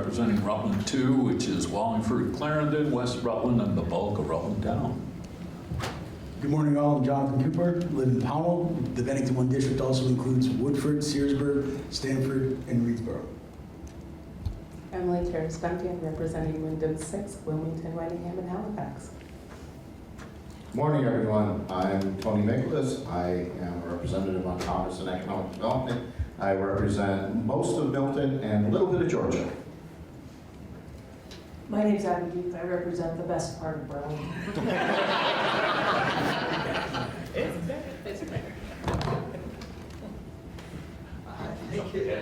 representing Rutland 2, which is Wallingford, Clarendon, West Rutland, and the bulk of Rutland Town. Good morning, all. I'm Jonathan Cooper, live in Pownell. The Bennington 1 district also includes Woodford, Searsburg, Stanford, and Reedsboro. Emily Terrence-Bunty, I'm representing Wyndham 6, Wilmington, Whitingham, and Halifax. Morning, everyone. I'm Tony Nicholas. I am a representative on Commerce and Economic Development. I represent most of Milton and a little bit of Georgia. My name's Abby Keith. I represent the best part of Burlington. It's better. Thank you.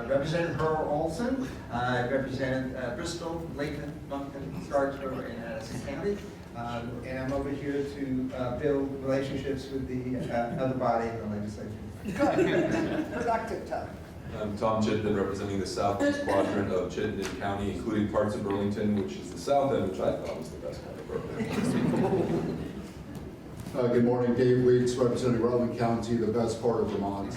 Representative Earl Olson. I represent Bristol, Layton, Moncton, Starksboro, and Addison County. And I'm over here to build relationships with the other body of the legislature. Good. Productive time. I'm Tom Chittenden, representing the southeast quadrant of Chittenden County, including parts of Burlington, which is the south end, which I thought was the best part of Burlington. Good morning, Dave Weeks, representing Rutland County, the best part of Vermont.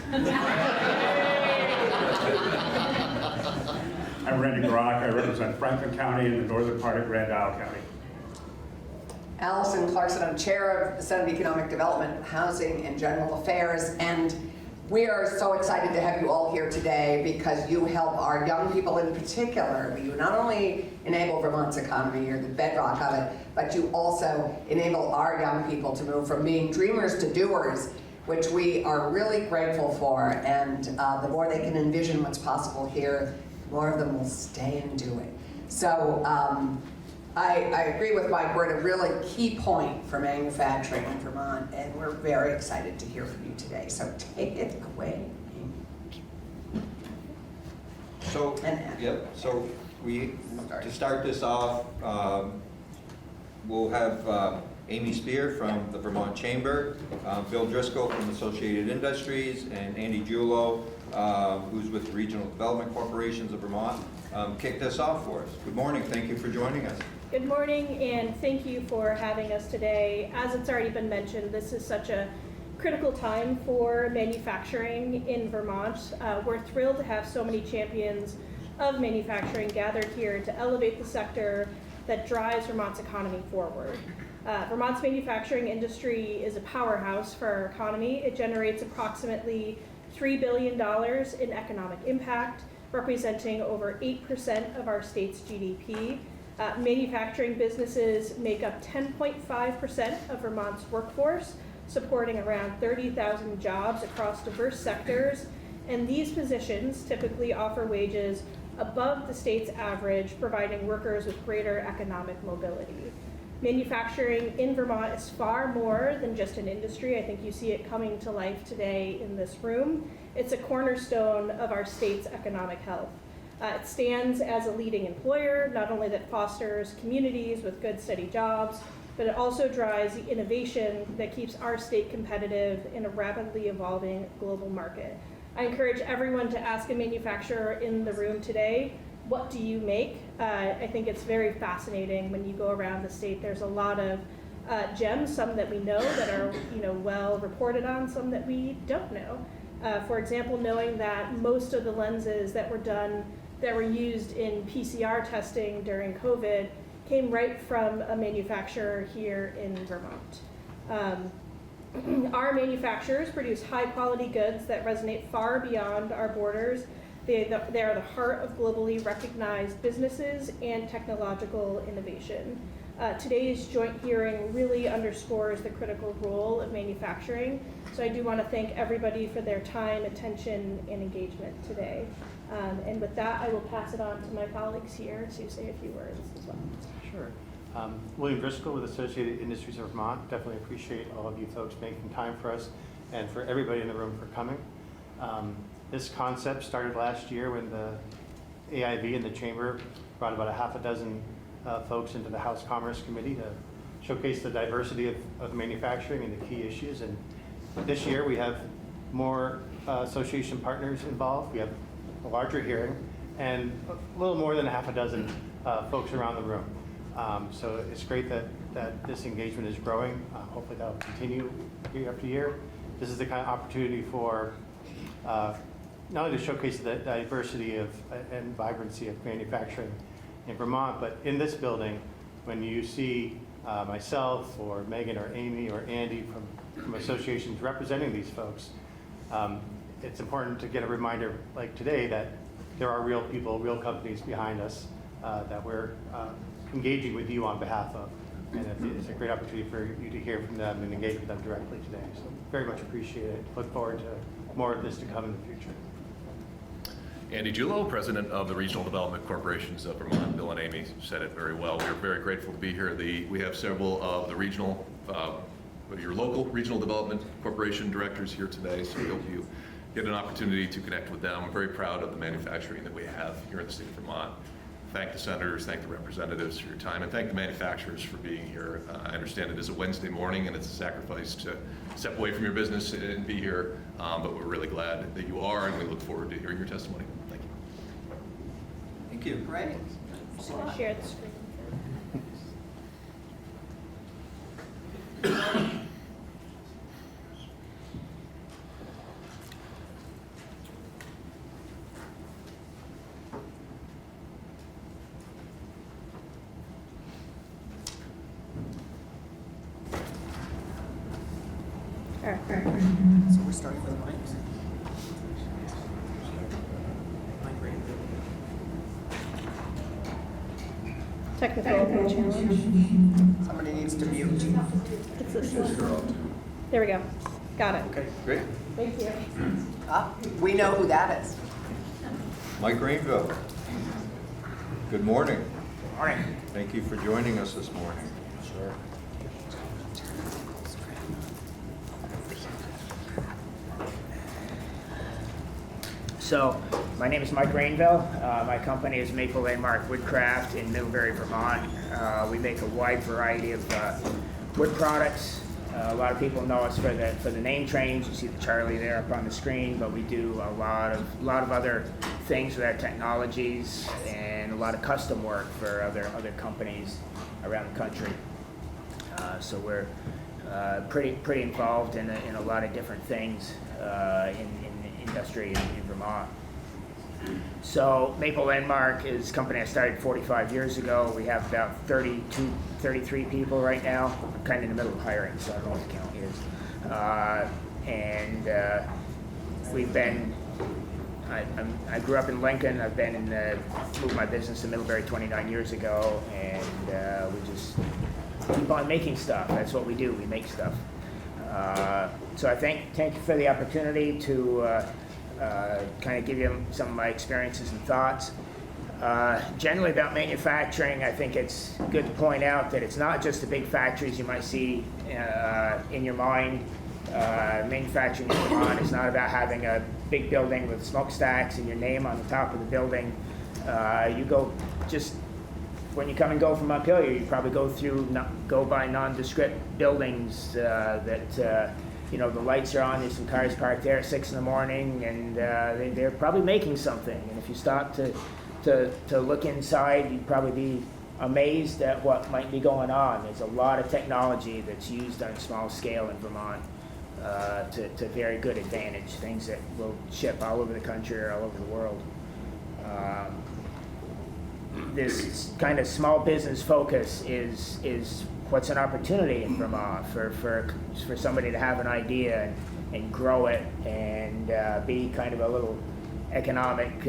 I'm Randy Brock. I represent Franklin County and the northern part of Grand Isle County. Allison Clarkson, I'm chair of the Senate Economic Development, Housing, and General Affairs, and we are so excited to have you all here today because you help our young people in particular. You not only enable Vermont's economy, you're the bedrock of it, but you also enable our young people to move from being dreamers to doers, which we are really grateful for. And the more they can envision what's possible here, the more of them will stay and do it. So I agree with Mike. We're at a really key point for manufacturing in Vermont, and we're very excited to hear from you today. So take it away. So, so to start this off, we'll have Amy Spear from the Vermont Chamber, Bill Driscoll from Associated Industries, and Andy Giulo, who's with the Regional Development Corporations of Vermont, kick this off for us. Good morning. Thank you for joining us. Good morning, and thank you for having us today. As it's already been mentioned, this is such a critical time for manufacturing in Vermont. We're thrilled to have so many champions of manufacturing gathered here to elevate the sector that drives Vermont's economy forward. Vermont's manufacturing industry is a powerhouse for our economy. It generates approximately $3 billion in economic impact, representing over 8% of our state's GDP. Manufacturing businesses make up 10.5% of Vermont's workforce, supporting around 30,000 jobs across diverse sectors, and these positions typically offer wages above the state's average, providing workers with greater economic mobility. Manufacturing in Vermont is far more than just an industry. I think you see it coming to life today in this room. It's a cornerstone of our state's economic health. It stands as a leading employer, not only that fosters communities with good, steady jobs, but it also drives the innovation that keeps our state competitive in a rapidly evolving global market. I encourage everyone to ask a manufacturer in the room today, what do you make? I think it's very fascinating when you go around the state. There's a lot of gems, some that we know that are well reported on, some that we don't know. For example, knowing that most of the lenses that were used in PCR testing during COVID came right from a manufacturer here in Vermont. Our manufacturers produce high quality goods that resonate far beyond our borders. They are the heart of globally recognized businesses and technological innovation. Today's joint hearing really underscores the critical role of manufacturing. So I do want to thank everybody for their time, attention, and engagement today. And with that, I will pass it on to my colleagues here to say a few words as well. Sure. William Driscoll with Associated Industries of Vermont. Definitely appreciate all of you folks making time for us and for everybody in the room for coming. This concept started last year when the AIV and the Chamber brought about a half a dozen folks into the House Commerce Committee to showcase the diversity of manufacturing and the key issues. And this year we have more association partners involved. We have a larger hearing and a little more than a half a dozen folks around the room. So it's great that this engagement is growing. Hopefully that will continue year after year. This is the kind of opportunity for not only to showcase the diversity of and vibrancy of manufacturing in Vermont, but in this building, when you see myself or Megan or Amy or Andy from associations representing these folks, it's important to get a reminder like today that there are real people, real companies behind us that we're engaging with you on behalf of. And it's a great opportunity for you to hear from them and engage with them directly today. So very much appreciate it. Look forward to more of this to come in the future. Andy Julo, President of the Regional Development Corporations of Vermont. Bill and Amy said it very well. We're very grateful to be here. We have several of the regional, your local Regional Development Corporation directors here today, so we hope you get an opportunity to connect with them. I'm very proud of the manufacturing that we have here in the state of Vermont. Thank the senators, thank the representatives for your time, and thank the manufacturers for being here. I understand it is a Wednesday morning and it's a sacrifice to step away from your business and be here, but we're really glad that you are, and we look forward to hearing your testimony. Thank you. Thank you. Great. Just gonna share the screen. All right. So we're starting with the mics. Technical challenge. Somebody needs to mute. It's this one. There we go. Got it. Okay, great. Thank you. We know who that is. Mike Rainville. Good morning. Good morning. Thank you for joining us this morning. Sure. So, my name is Mike Rainville. My company is Maple Landmark Woodcraft in Middlebury, Vermont. We make a wide variety of wood products. A lot of people know us for the name trains. You see the Charlie there up on the screen, but we do a lot of other things with our technologies and a lot of custom work for other companies around the country. So we're pretty involved in a lot of different things in industry in Vermont. So Maple Landmark is a company I started 45 years ago. We have about 33 people right now. I'm kind of in the middle of hiring, so I don't know what the count is. We've been, I grew up in Lincoln. I've been moved my business to Middlebury 29 years ago, and we just keep on making stuff. That's what we do, we make stuff. So I thank you for the opportunity to kind of give you some of my experiences and thoughts. Generally about manufacturing, I think it's good to point out that it's not just the big factories you might see in your mind. Manufacturing in Vermont is not about having a big building with smokestacks and your name on the top of the building. You go just when you come and go from Montpelier, you probably go by nondescript buildings that you know, the lights are on. There's some cars parked there at 6 in the morning, and they're probably making something. And if you stop to look inside, you'd probably be amazed at what might be going on. There's a lot of technology that's used on a small scale in Vermont to very good advantage. Things that will ship all over the country or all over the world. This kind of small business focus is what's an opportunity in Vermont for somebody to have an idea and grow it and be kind of a little economic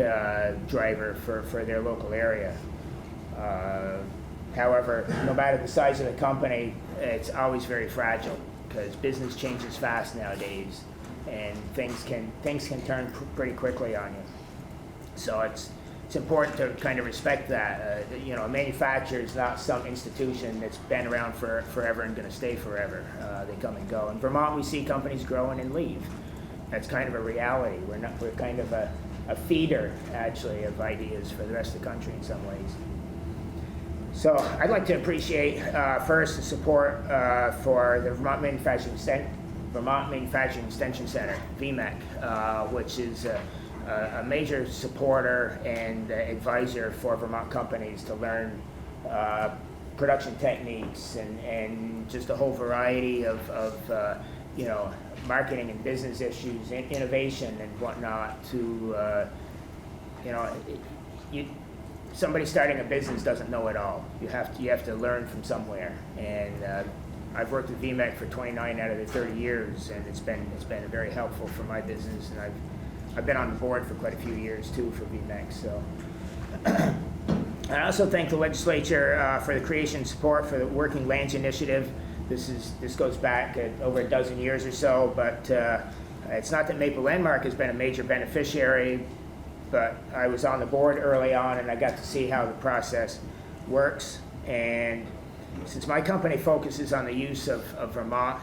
driver for their local area. However, no matter the size of the company, it's always very fragile because business changes fast nowadays, and things can turn pretty quickly on you. So it's important to kind of respect that. You know, a manufacturer is not some institution that's been around forever and going to stay forever. They come and go. In Vermont, we see companies growing and leave. That's kind of a reality. We're kind of a feeder, actually, of ideas for the rest of the country in some ways. So I'd like to appreciate first the support for the Vermont Manufacturing Extension Center, VMEC, which is a major supporter and advisor for Vermont companies to learn production techniques and just a whole variety of marketing and business issues, innovation and whatnot to, somebody starting a business doesn't know it all. You have to learn from somewhere. And I've worked with VMEC for 29 out of the 30 years, and it's been very helpful for my business. And I've been on the board for quite a few years too for VMEC. So I also thank the legislature for the creation and support for the Working Lands Initiative. This goes back over a dozen years or so, but it's not that Maple Landmark has been a major beneficiary, but I was on the board early on and I got to see how the process works. And since my company focuses on the use of Vermont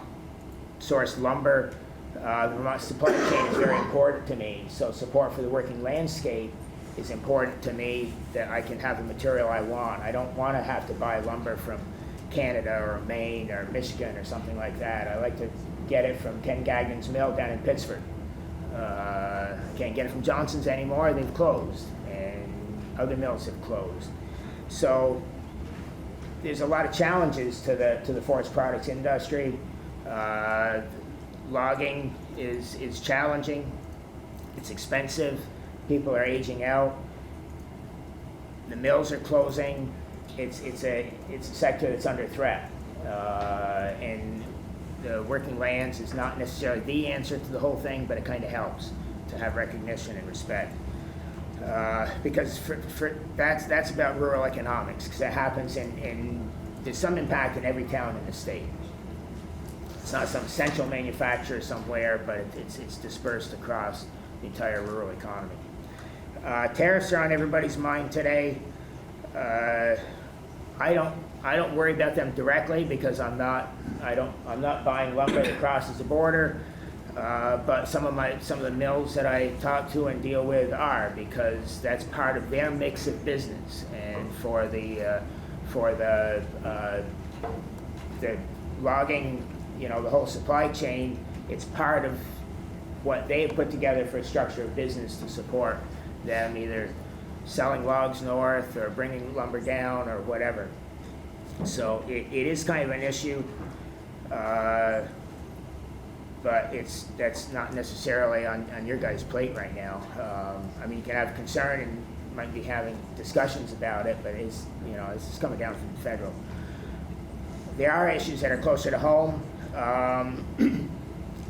sourced lumber, the Vermont supply chain is very important to me. So support for the working landscape is important to me, that I can have the material I want. I don't want to have to buy lumber from Canada or Maine or Michigan or something like that. I like to get it from Ken Gagnon's mill down in Pittsford. I can't get it from Johnson's anymore. They've closed, and other mills have closed. So there's a lot of challenges to the forest products industry. Logging is challenging. It's expensive. People are aging out. The mills are closing. It's a sector that's under threat, and the working lands is not necessarily the answer to the whole thing, but it kind of helps to have recognition and respect. Because that's about rural economics, because that happens there's some impact in every town in the state. It's not some central manufacturer somewhere, but it's dispersed across the entire rural economy. Tariffs are on everybody's mind today. I don't worry about them directly because I'm not buying lumber that crosses the border. But some of the mills that I talk to and deal with are, because that's part of their mix of business. And for the logging, the whole supply chain, it's part of what they put together for a structure of business to support them either selling logs north or bringing lumber down or whatever. So it is kind of an issue. But that's not necessarily on your guys' plate right now. I mean, you can have concern and might be having discussions about it, but this is coming down from the federal. There are issues that are closer to home.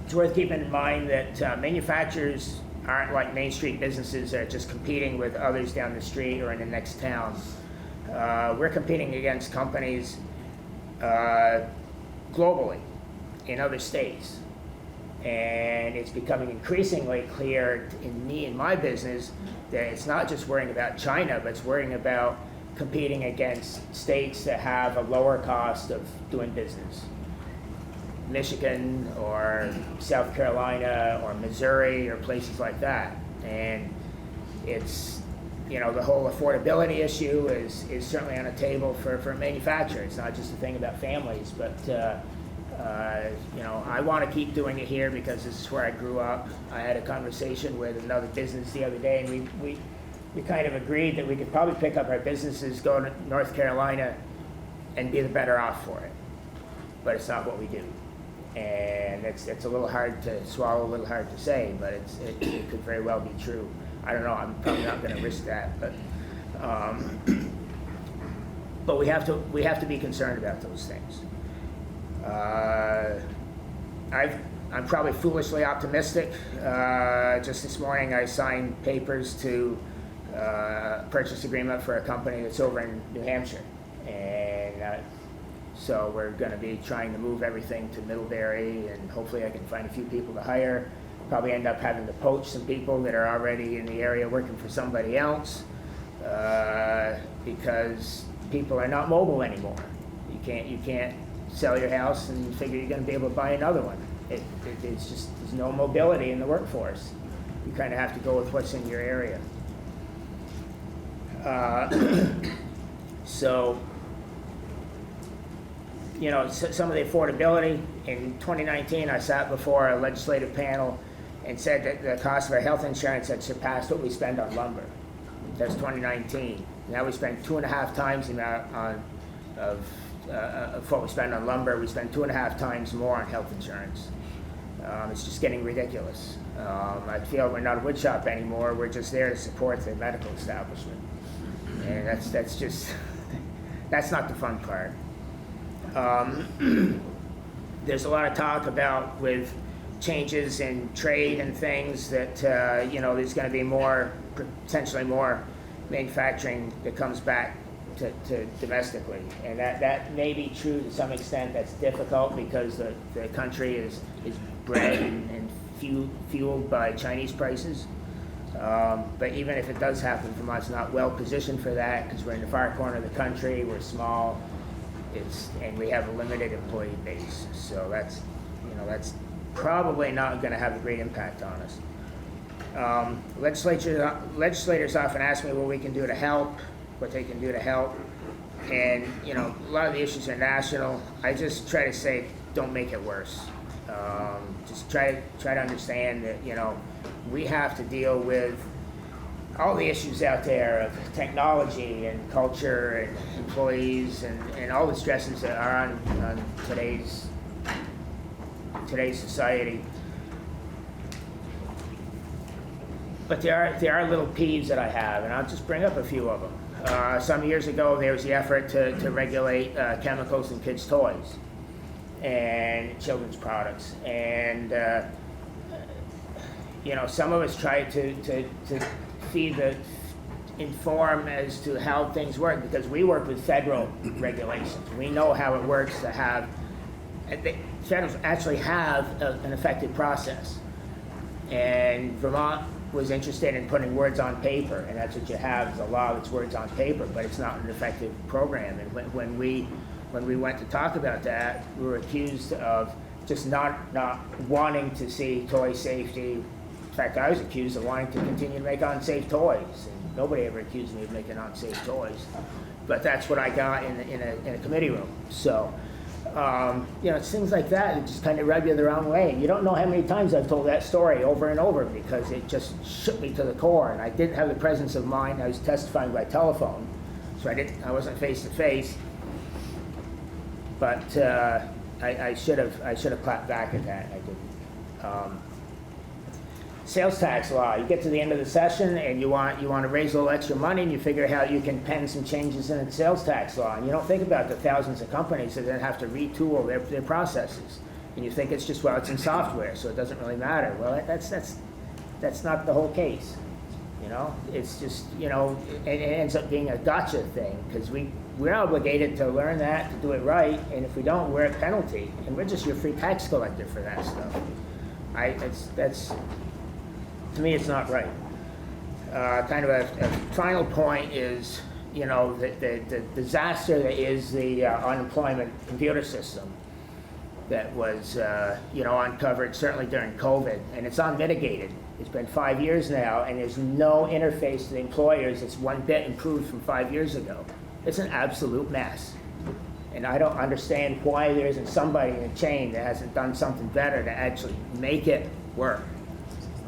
It's worth keeping in mind that manufacturers aren't like Main Street businesses that are just competing with others down the street or in the next town. We're competing against companies globally in other states. And it's becoming increasingly clear in my business that it's not just worrying about China, but it's worrying about competing against states that have a lower cost of doing business. Michigan or South Carolina or Missouri or places like that. And it's, the whole affordability issue is certainly on the table for a manufacturer. It's not just a thing about families, but I want to keep doing it here because this is where I grew up. I had a conversation with another business the other day, and we kind of agreed that we could probably pick up our businesses, go to North Carolina, and be the better off for it. But it's not what we do. And it's a little hard to swallow, a little hard to say, but it could very well be true. I don't know, I'm probably not going to risk that, but we have to be concerned about those things. I'm probably foolishly optimistic. Just this morning I signed papers to purchase agreement for a company that's over in New Hampshire. And so we're going to be trying to move everything to Middlebury, and hopefully I can find a few people to hire. Probably end up having to poach some people that are already in the area working for somebody else because people are not mobile anymore. You can't sell your house and figure you're going to be able to buy another one. It's just, there's no mobility in the workforce. You kind of have to go with what's in your area. So, some of the affordability. In 2019, I sat before a legislative panel and said that the cost of our health insurance had surpassed what we spend on lumber. That's 2019. Now we spend 2.5 times the amount of what we spend on lumber. We spend 2.5 times more on health insurance. It's just getting ridiculous. I feel we're not a wood shop anymore. We're just there to support the medical establishment. And that's just, that's not the fun part. There's a lot of talk about with changes in trade and things that, there's going to be potentially more manufacturing that comes back to domestically. And that may be true to some extent. That's difficult because the country is bred and fueled by Chinese prices. But even if it does happen, Vermont's not well positioned for that because we're in the far corner of the country, we're small, and we have a limited employee base. So that's probably not going to have a great impact on us. Legislators often ask me what we can do to help, what they can do to help. And, a lot of the issues are national. I just try to say, don't make it worse. Just try to understand that, we have to deal with all the issues out there of technology and culture and employees and all the stresses that are on today's society. But there are little peeves that I have, and I'll just bring up a few of them. Some years ago, there was the effort to regulate chemicals in kids' toys and children's products, and some of us tried to inform as to how things work because we work with federal regulations. We know how it works to have. Federals actually have an effective process, and Vermont was interested in putting words on paper, and that's what you have is a law that's words on paper, but it's not an effective program. And when we went to talk about that, we were accused of just not wanting to see toy safety. In fact, I was accused of wanting to continue to make unsafe toys, and nobody ever accused me of making unsafe toys. But that's what I got in a committee room. So. It's things like that that just kind of rub you the wrong way. You don't know how many times I've told that story over and over because it just shook me to the core, and I didn't have the presence of mind. I was testifying by telephone, so I wasn't face to face. But I should have clapped back at that. I didn't. Sales tax law. You get to the end of the session and you want to raise a little extra money, and you figure how you can pen some changes in the sales tax law, and you don't think about the thousands of companies that then have to retool their processes, and you think it's just it's in software, so it doesn't really matter. Well, that's not the whole case. It's just it ends up being a gotcha thing because we're obligated to learn that, to do it right, and if we don't, we're at penalty, and we're just your free tax collector for that stuff. To me, it's not right. Kind of a final point is, the disaster that is the unemployment computer system that was, uncovered certainly during COVID, and it's unmitigated. It's been 5 years now, and there's no interface to the employers that's one bit improved from 5 years ago. It's an absolute mess. And I don't understand why there isn't somebody in the chain that hasn't done something better to actually make it work.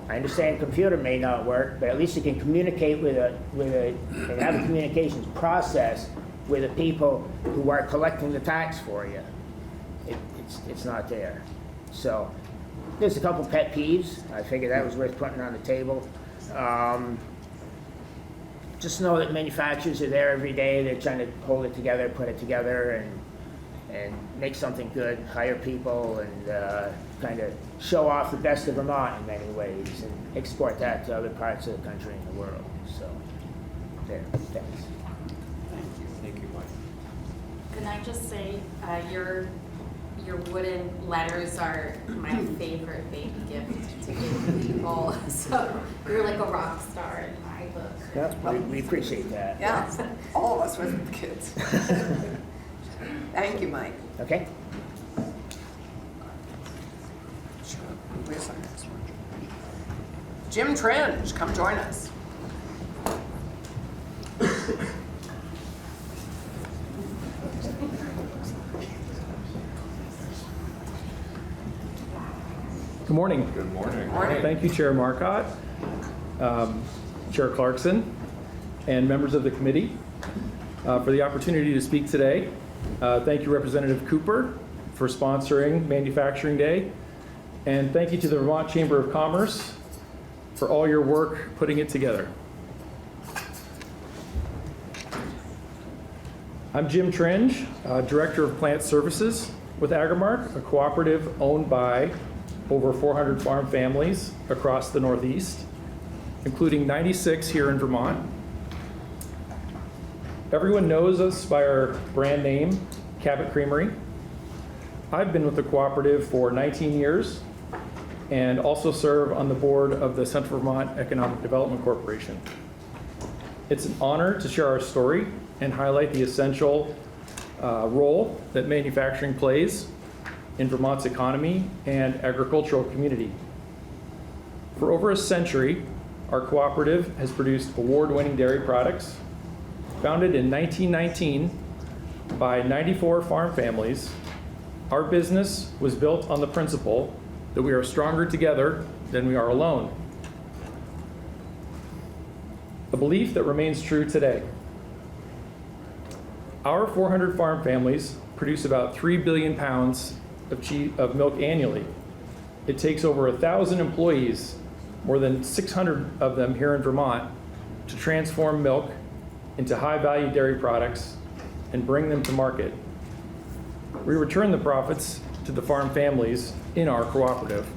I understand a computer may not work, but at least you can communicate and have a communications process with the people who are collecting the tax for you. It's not there. So there's a couple pet peeves. I figured that was worth putting on the table. Just know that manufacturers are there every day. They're trying to hold it together, put it together, and make something good, hire people, and kind of show off the best of Vermont in many ways and export that to other parts of the country and the world. So, there, thanks. Thank you, Mike. Can I just say, your wooden letters are my favorite baby gift to give people. So you're like a rock star in my book. Yeah, we appreciate that. Yeah, all of us with kids. Thank you, Mike. Okay. Jim Tringe, come join us. Good morning. Good morning. Morning. Thank you, Chair Marcotte, Chair Clarkson, and members of the committee for the opportunity to speak today. Thank you, Representative Cooper, for sponsoring Manufacturing Day. And thank you to the Vermont Chamber of Commerce for all your work putting it together. I'm Jim Tringe, Director of Plant Services with Agrimark, a cooperative owned by over 400 farm families across the Northeast, including 96 here in Vermont. Everyone knows us by our brand name, Cabot Creamery. I've been with the cooperative for 19 years and also serve on the board of the Central Vermont Economic Development Corporation. It's an honor to share our story and highlight the essential role that manufacturing plays in Vermont's economy and agricultural community. For over a century, our cooperative has produced award-winning dairy products. Founded in 1919 by 94 farm families, our business was built on the principle that we are stronger together than we are alone. A belief that remains true today. Our 400 farm families produce about 3 billion pounds of milk annually. It takes over 1,000 employees, more than 600 of them here in Vermont, to transform milk into high-value dairy products and bring them to market. We return the profits to the farm families in our cooperative.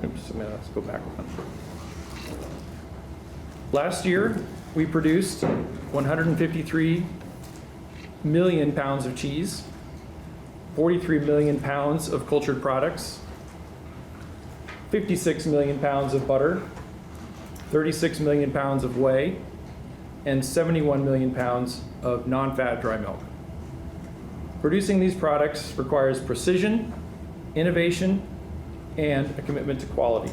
Oops, let's go back one. Last year, we produced 153 million pounds of cheese, 43 million pounds of cultured products, 56 million pounds of butter, 36 million pounds of whey, and 71 million pounds of non-fat dry milk. Producing these products requires precision, innovation, and a commitment to quality.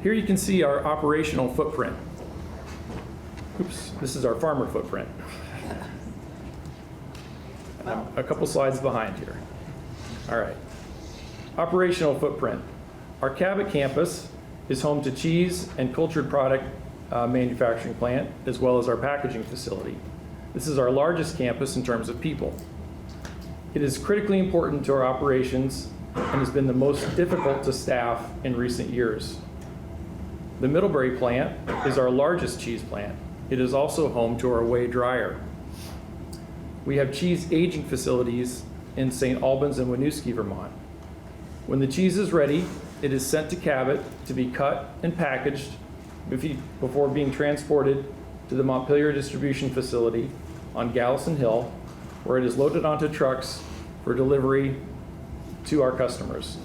Here you can see our operational footprint. Oops, this is our farmer footprint. A couple slides behind here. All right. Operational footprint. Our Cabot campus is home to cheese and cultured product manufacturing plant, as well as our packaging facility. This is our largest campus in terms of people. It is critically important to our operations and has been the most difficult to staff in recent years. The Middlebury plant is our largest cheese plant. It is also home to our whey dryer. We have cheese aging facilities in St. Albans and Winooski, Vermont. When the cheese is ready, it is sent to Cabot to be cut and packaged before being transported to the Montpelier distribution facility on Gallison Hill, where it is loaded onto trucks for delivery to our customers.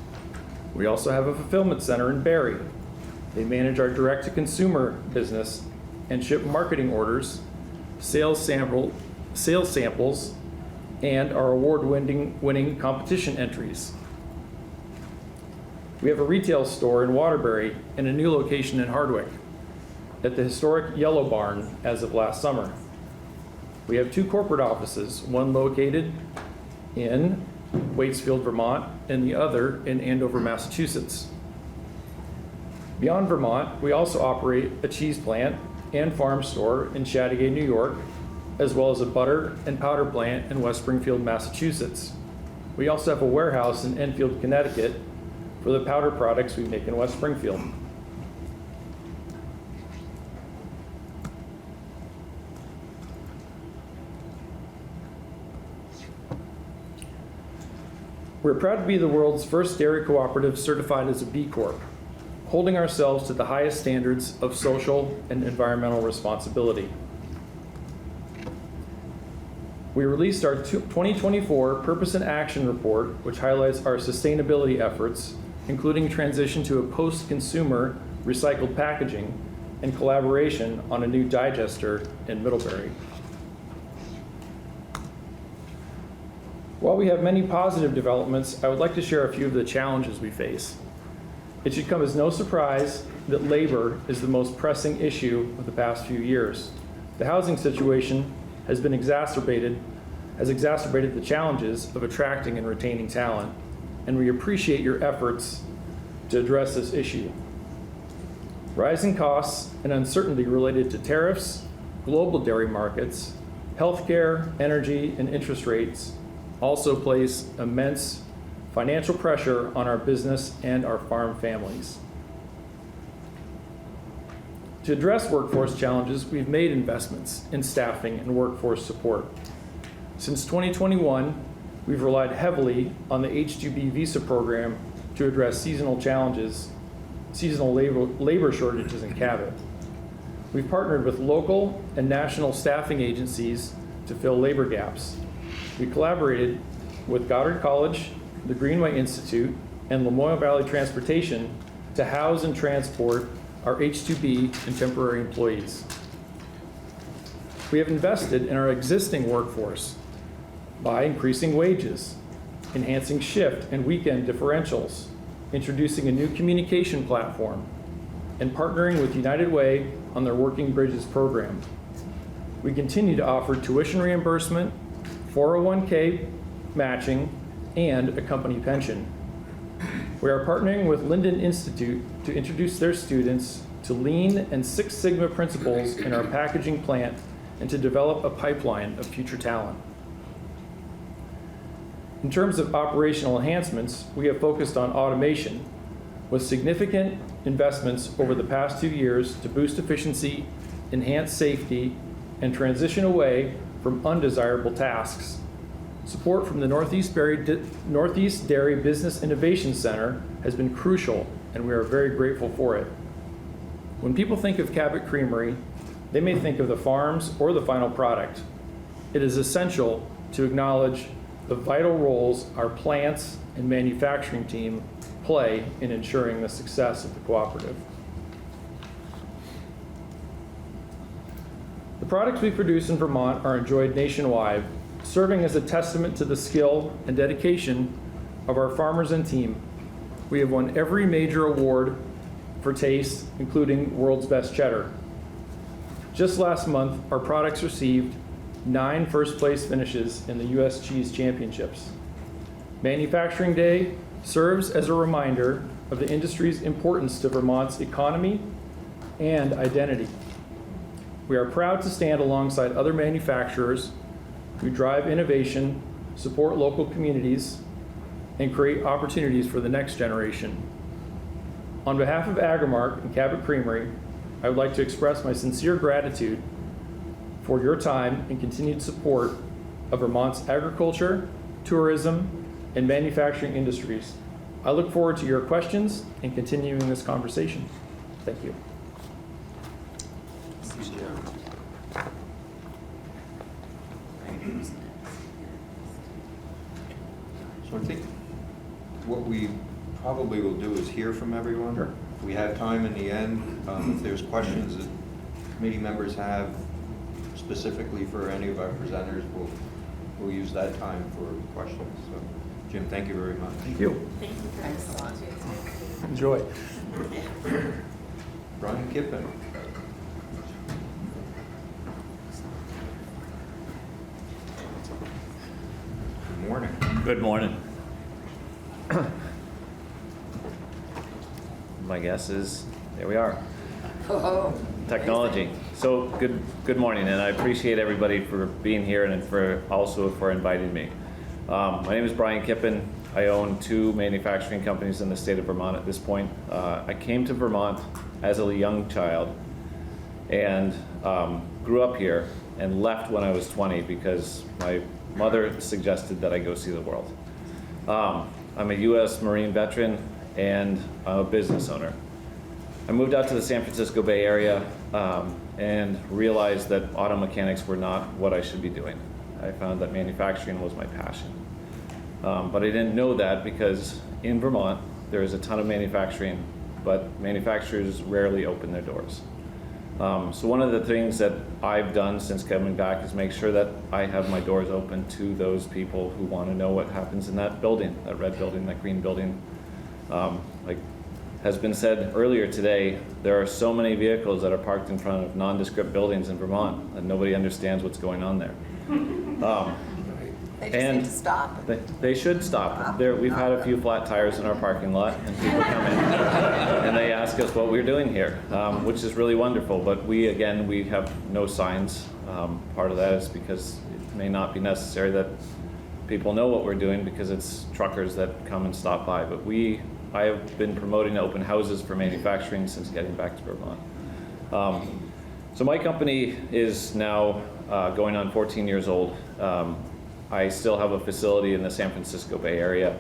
We also have a fulfillment center in Barrie. They manage our direct-to-consumer business and ship marketing orders, sales samples, and our award-winning competition entries. We have a retail store in Waterbury and a new location in Hardwick at the historic Yellow Barn as of last summer. We have 2 corporate offices, one located in Waitsfield, Vermont, and the other in Andover, Massachusetts. Beyond Vermont, we also operate a cheese plant and farm store in Chattagay, New York, as well as a butter and powder plant in West Springfield, Massachusetts. We also have a warehouse in Enfield, Connecticut for the powder products we make in West Springfield. We're proud to be the world's first dairy cooperative certified as a B Corp, holding ourselves to the highest standards of social and environmental responsibility. We released our 2024 Purpose and Action Report, which highlights our sustainability efforts, including transition to a post-consumer recycled packaging and collaboration on a new digester in Middlebury. While we have many positive developments, I would like to share a few of the challenges we face. It should come as no surprise that labor is the most pressing issue of the past few years. The housing situation has exacerbated the challenges of attracting and retaining talent, and we appreciate your efforts to address this issue. Rising costs and uncertainty related to tariffs, global dairy markets, Healthcare, energy, and interest rates also place immense financial pressure on our business and our farm families. To address workforce challenges, we've made investments in staffing and workforce support. Since 2021, we've relied heavily on the H-2B visa program to address seasonal labor shortages in Cabot. We've partnered with local and national staffing agencies to fill labor gaps. We collaborated with Goddard College, the Greenway Institute, and Lamoille Valley Transportation to house and transport our H-2B and temporary employees. We have invested in our existing workforce by increasing wages, enhancing shift and weekend differentials, introducing a new communication platform, and partnering with United Way on their Working Bridges program. We continue to offer tuition reimbursement, 401k matching, and a company pension. We are partnering with Linden Institute to introduce their students to Lean and Six Sigma principles in our packaging plant and to develop a pipeline of future talent. In terms of operational enhancements, we have focused on automation with significant investments over the past 2 years to boost efficiency, enhance safety, and transition away from undesirable tasks. Support from the Northeast Dairy Business Innovation Center has been crucial, and we are very grateful for it. When people think of Cabot Creamery, they may think of the farms or the final product. It is essential to acknowledge the vital roles our plants and manufacturing team play in ensuring the success of the cooperative. The products we produce in Vermont are enjoyed nationwide, serving as a testament to the skill and dedication of our farmers and team. We have won every major award for taste, including World's Best Cheddar. Just last month, our products received 9 first-place finishes in the U.S. Cheese Championships. Manufacturing Day serves as a reminder of the industry's importance to Vermont's economy and identity. We are proud to stand alongside other manufacturers who drive innovation, support local communities, and create opportunities for the next generation. On behalf of Agrimark and Cabot Creamery, I would like to express my sincere gratitude for your time and continued support of Vermont's agriculture, tourism, and manufacturing industries. I look forward to your questions and continuing this conversation. Thank you. So I think what we probably will do is hear from everyone. Sure. If we have time in the end, if there's questions that committee members have specifically for any of our presenters, we'll use that time for questions. So, Jim, thank you very much. Thank you. Thank you for this opportunity. Enjoy. Brian Kippen. Good morning. Good morning. My guess is, there we are. Oh, Technology. So good morning, and I appreciate everybody for being here and for inviting me. My name is Brian Kippen. I own 2 manufacturing companies in the state of Vermont at this point. I came to Vermont as a young child and grew up here and left when I was 20 because my mother suggested that I go see the world. I'm a U.S. Marine veteran and I'm a business owner. I moved out to the San Francisco Bay Area and realized that auto mechanics were not what I should be doing. I found that manufacturing was my passion. But I didn't know that because in Vermont, there is a ton of manufacturing, but manufacturers rarely open their doors. So one of the things that I've done since coming back is make sure that I have my doors open to those people who want to know what happens in that building, that red building, that green building. Like has been said earlier today, there are so many vehicles that are parked in front of nondescript buildings in Vermont and nobody understands what's going on there. They just need to stop. They should stop. We've had a few flat tires in our parking lot, and people come in and they ask us what we're doing here, which is really wonderful. But we have no signs. Part of that is because it may not be necessary that people know what we're doing because it's truckers that come and stop by. But I have been promoting open houses for manufacturing since getting back to Vermont. So my company is now going on 14 years old. I still have a facility in the San Francisco Bay Area.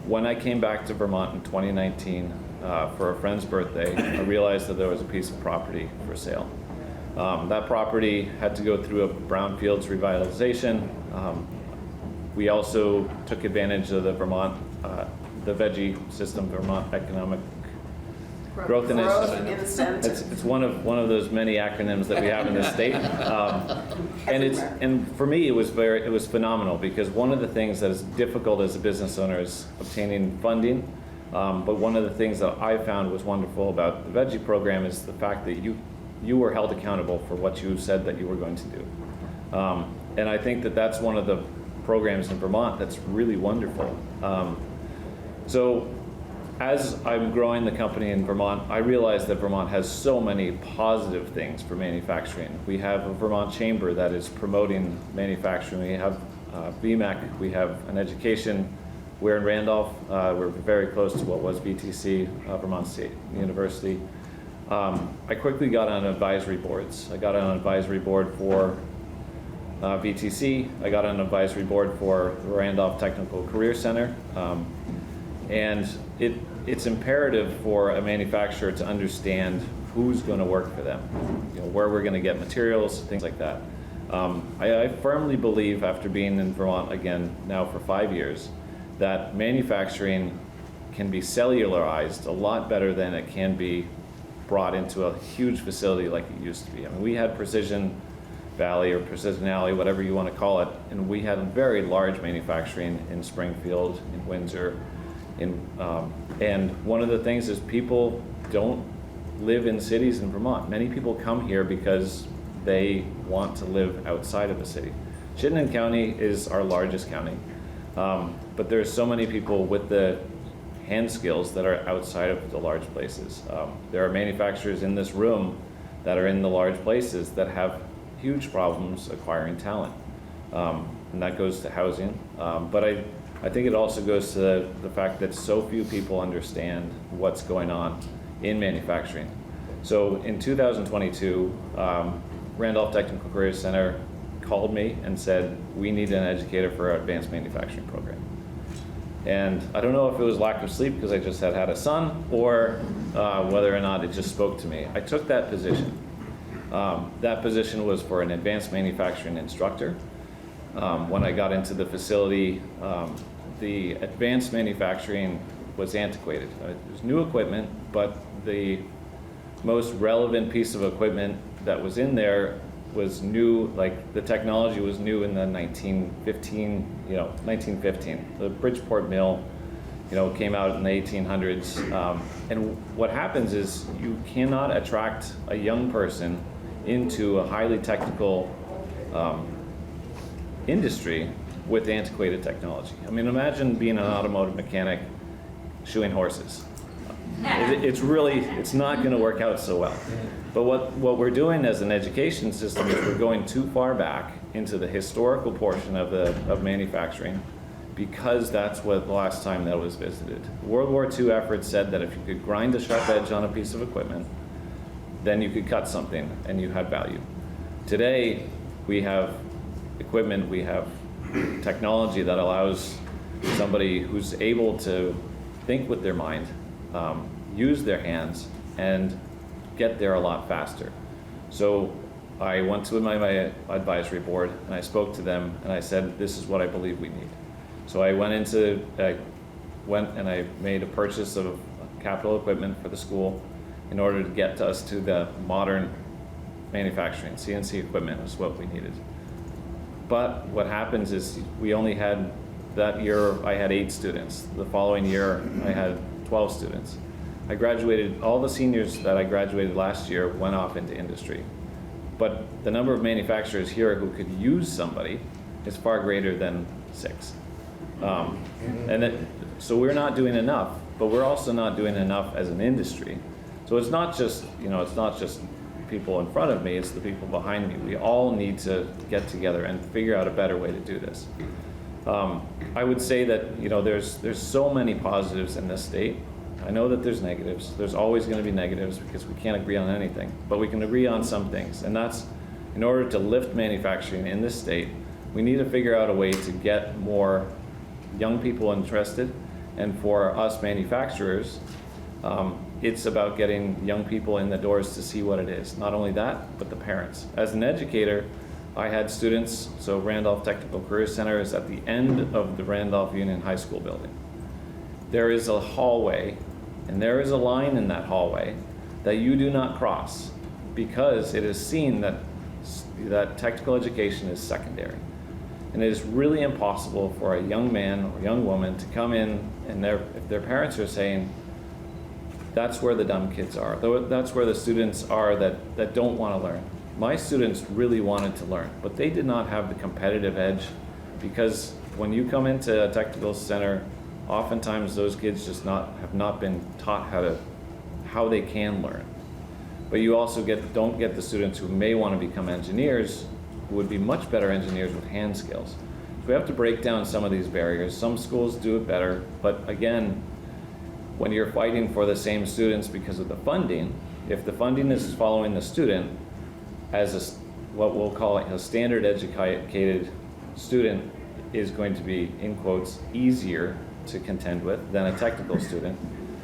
When I came back to Vermont in 2019 for a friend's birthday, I realized that there was a piece of property for sale. That property had to go through a brownfields revitalization. We also took advantage of the Vermont, the veggie system, Vermont Economic Growth Initiative. It's one of those many acronyms that we have in this state. And for me, it was phenomenal because one of the things that is difficult as a business owner is obtaining funding. But one of the things that I found was wonderful about the veggie program is the fact that you were held accountable for what you said that you were going to do. And I think that that's one of the programs in Vermont that's really wonderful. So as I'm growing the company in Vermont, I realize that Vermont has so many positive things for manufacturing. We have a Vermont Chamber that is promoting manufacturing. We have VMAC, we have an education. We're in Randolph. We're very close to what was VTC, Vermont State University. I quickly got on advisory boards. I got on an advisory board for VTC. I got on an advisory board for the Randolph Technical Career Center. And it's imperative for a manufacturer to understand who's going to work for them, where we're going to get materials, things like that. I firmly believe, after being in Vermont again now for 5 years, that manufacturing can be cellularized a lot better than it can be brought into a huge facility like it used to be. I mean, we had Precision Valley or Precision Alley, whatever you want to call it, and we had very large manufacturing in Springfield, in Windsor, and one of the things is people don't live in cities in Vermont. Many people come here because they want to live outside of the city. Chittenden County is our largest county, but there's so many people with the hand skills that are outside of the large places. There are manufacturers in this room that are in the large places that have huge problems acquiring talent, and that goes to housing. But I think it also goes to the fact that so few people understand what's going on in manufacturing. So in 2022, Randolph Technical Career Center called me and said, we need an educator for our advanced manufacturing program. And I don't know if it was lack of sleep because I just had a son, or whether or not it just spoke to me. I took that position. That position was for an advanced manufacturing instructor. When I got into the facility, the advanced manufacturing was antiquated. It was new equipment, but the most relevant piece of equipment that was in there was new, like the technology was new in the 1915. The Bridgeport mill, came out in the 1800s. And what happens is you cannot attract a young person into a highly technical industry with antiquated technology. I mean, imagine being an automotive mechanic shoeing horses. It's not going to work out so well. But what we're doing as an education system is we're going too far back into the historical portion of manufacturing, because that's what the last time that was visited. World War II efforts said that if you could grind a sharp edge on a piece of equipment, then you could cut something and you had value. Today, we have equipment, we have technology that allows somebody who's able to think with their mind, use their hands, and get there a lot faster. So I went to my advisory board and I spoke to them and I said, this is what I believe we need. So I went and I made a purchase of capital equipment for the school in order to get us to the modern manufacturing. CNC equipment is what we needed. But what happens is we only had, that year I had 8 students. The following year I had 12 students. I graduated, all the seniors that I graduated last year went off into industry. But the number of manufacturers here who could use somebody is far greater than 6. So we're not doing enough, but we're also not doing enough as an industry. So it's not just, it's not just people in front of me, it's the people behind me. We all need to get together and figure out a better way to do this. I would say that, there's so many positives in this state. I know that there's negatives. There's always going to be negatives because we can't agree on anything, but we can agree on some things. And that's, in order to lift manufacturing in this state, we need to figure out a way to get more young people interested. And for us manufacturers, it's about getting young people in the doors to see what it is. Not only that, but the parents. As an educator, I had students, so Randolph Technical Career Center is at the end of the Randolph Union High School building. There is a hallway, and there is a line in that hallway that you do not cross because it is seen that technical education is secondary. And it is really impossible for a young man or young woman to come in and if their parents are saying, that's where the dumb kids are, that's where the students are that don't want to learn. My students really wanted to learn, but they did not have the competitive edge because when you come into a technical center, oftentimes those kids just have not been taught how they can learn. But you also don't get the students who may want to become engineers, who would be much better engineers with hand skills. So we have to break down some of these barriers. Some schools do it better, but again, when you're fighting for the same students because of the funding, if the funding is following the student as what we'll call a standard educated student is going to be, in quotes, easier to contend with than a technical student,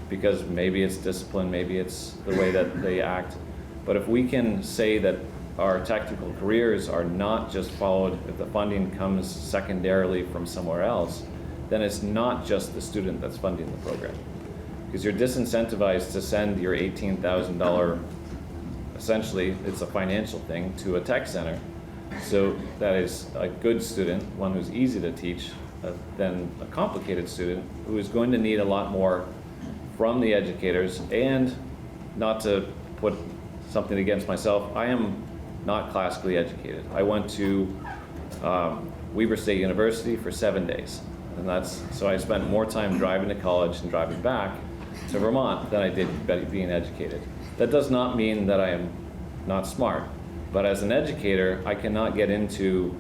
because maybe it's discipline, maybe it's the way that they act. But if we can say that our technical careers are not just followed, if the funding comes secondarily from somewhere else, then it's not just the student that's funding the program. Because you're disincentivized to send your $18,000, essentially, it's a financial thing, to a tech center. So that is a good student, one who's easy to teach, than a complicated student who is going to need a lot more from the educators. And not to put something against myself, I am not classically educated. I went to Weber State University for 7 days. And so I spent more time driving to college and driving back to Vermont than I did being educated. That does not mean that I am not smart, but as an educator, I cannot get into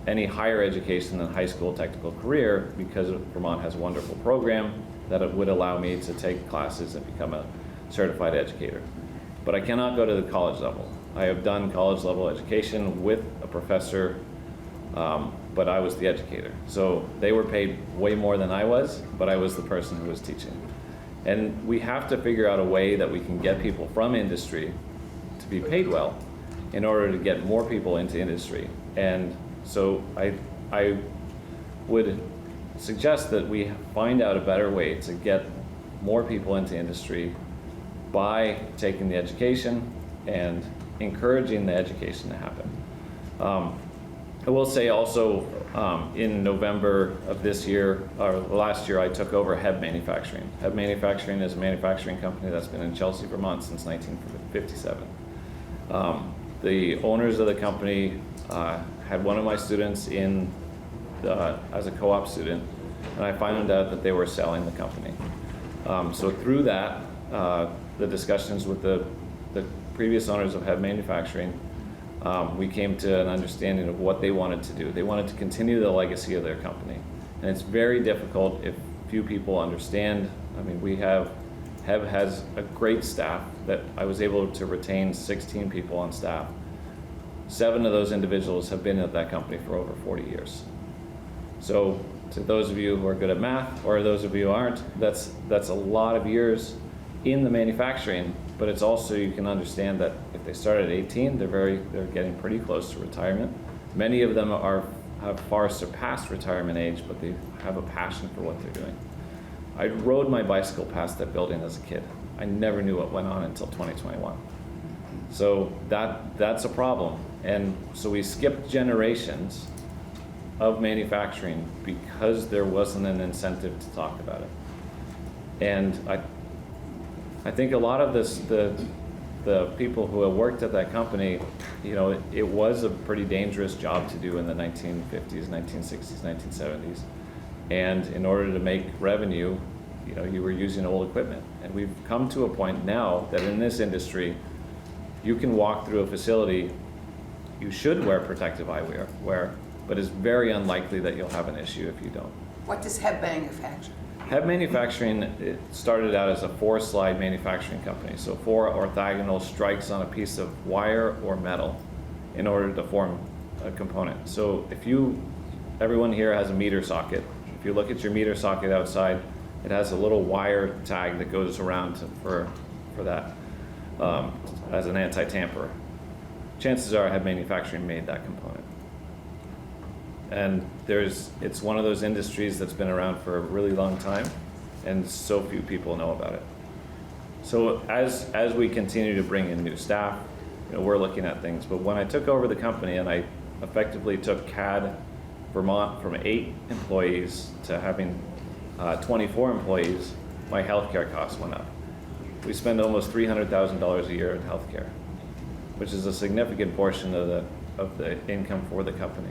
any higher education than high school technical career because Vermont has a wonderful program that it would allow me to take classes and become a certified educator. But I cannot go to the college level. I have done college level education with a professor, but I was the educator. So they were paid way more than I was, but I was the person who was teaching. And we have to figure out a way that we can get people from industry to be paid well in order to get more people into industry. And so I would suggest that we find out a better way to get more people into industry by taking the education and encouraging the education to happen. I will say also, in November of this year, or last year, I took over Heb Manufacturing. Heb Manufacturing is a manufacturing company that's been in Chelsea, Vermont since 1957. The owners of the company had one of my students in as a co-op student, and I found out that they were selling the company. So through that, the discussions with the previous owners of Heb Manufacturing, we came to an understanding of what they wanted to do. They wanted to continue the legacy of their company. And it's very difficult if few people understand. I mean, Heb has a great staff that I was able to retain 16 people on staff. 7 of those individuals have been at that company for over 40 years. So to those of you who are good at math, or those of you who aren't, that's a lot of years in the manufacturing. But it's also, you can understand that if they start at 18, they're getting pretty close to retirement. Many of them have far surpassed retirement age, but they have a passion for what they're doing. I rode my bicycle past that building as a kid. I never knew what went on until 2021. So that's a problem. And so we skipped generations of manufacturing because there wasn't an incentive to talk about it. And I think a lot of this, the the people who have worked at that company, you know, it was a pretty dangerous job to do in the 1950s, 1960s, 1970s. And in order to make revenue, you know, you were using old equipment. And we've come to a point now that in this industry, you can walk through a facility, you should wear protective eyewear, but it's very unlikely that you'll have an issue if you don't. What does Heb manufacture? Heb Manufacturing, it started out as a 4-slide manufacturing company. So 4 orthogonal strikes on a piece of wire or metal in order to form a component. So if everyone here has a meter socket. If you look at your meter socket outside, it has a little wire tag that goes around for that as an anti-tamper. Chances are Heb Manufacturing made that component. And it's one of those industries that's been around for a really long time, and so few people know about it. So as we continue to bring in new staff, you know, we're looking at things. But when I took over the company and I effectively took CAD Vermont from 8 employees to having 24 employees, my healthcare costs went up. We spend almost $300,000 a year in healthcare, which is a significant portion of the income for the company.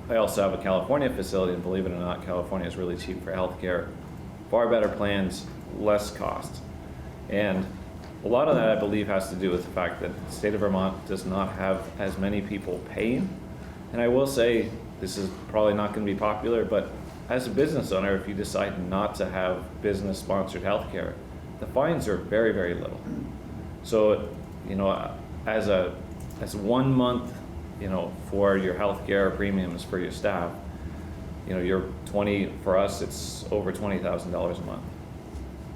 I also have a California facility, and believe it or not, California is really cheap for healthcare. Far better plans, less cost. And a lot of that, I believe, has to do with the fact that the state of Vermont does not have as many people paying. And I will say, this is probably not going to be popular, but as a business owner, if you decide not to have business-sponsored healthcare, the fines are very, very little. So, you know, as 1 month, you know, for your healthcare premiums for your staff, you know, for us, it's over $20,000 a month.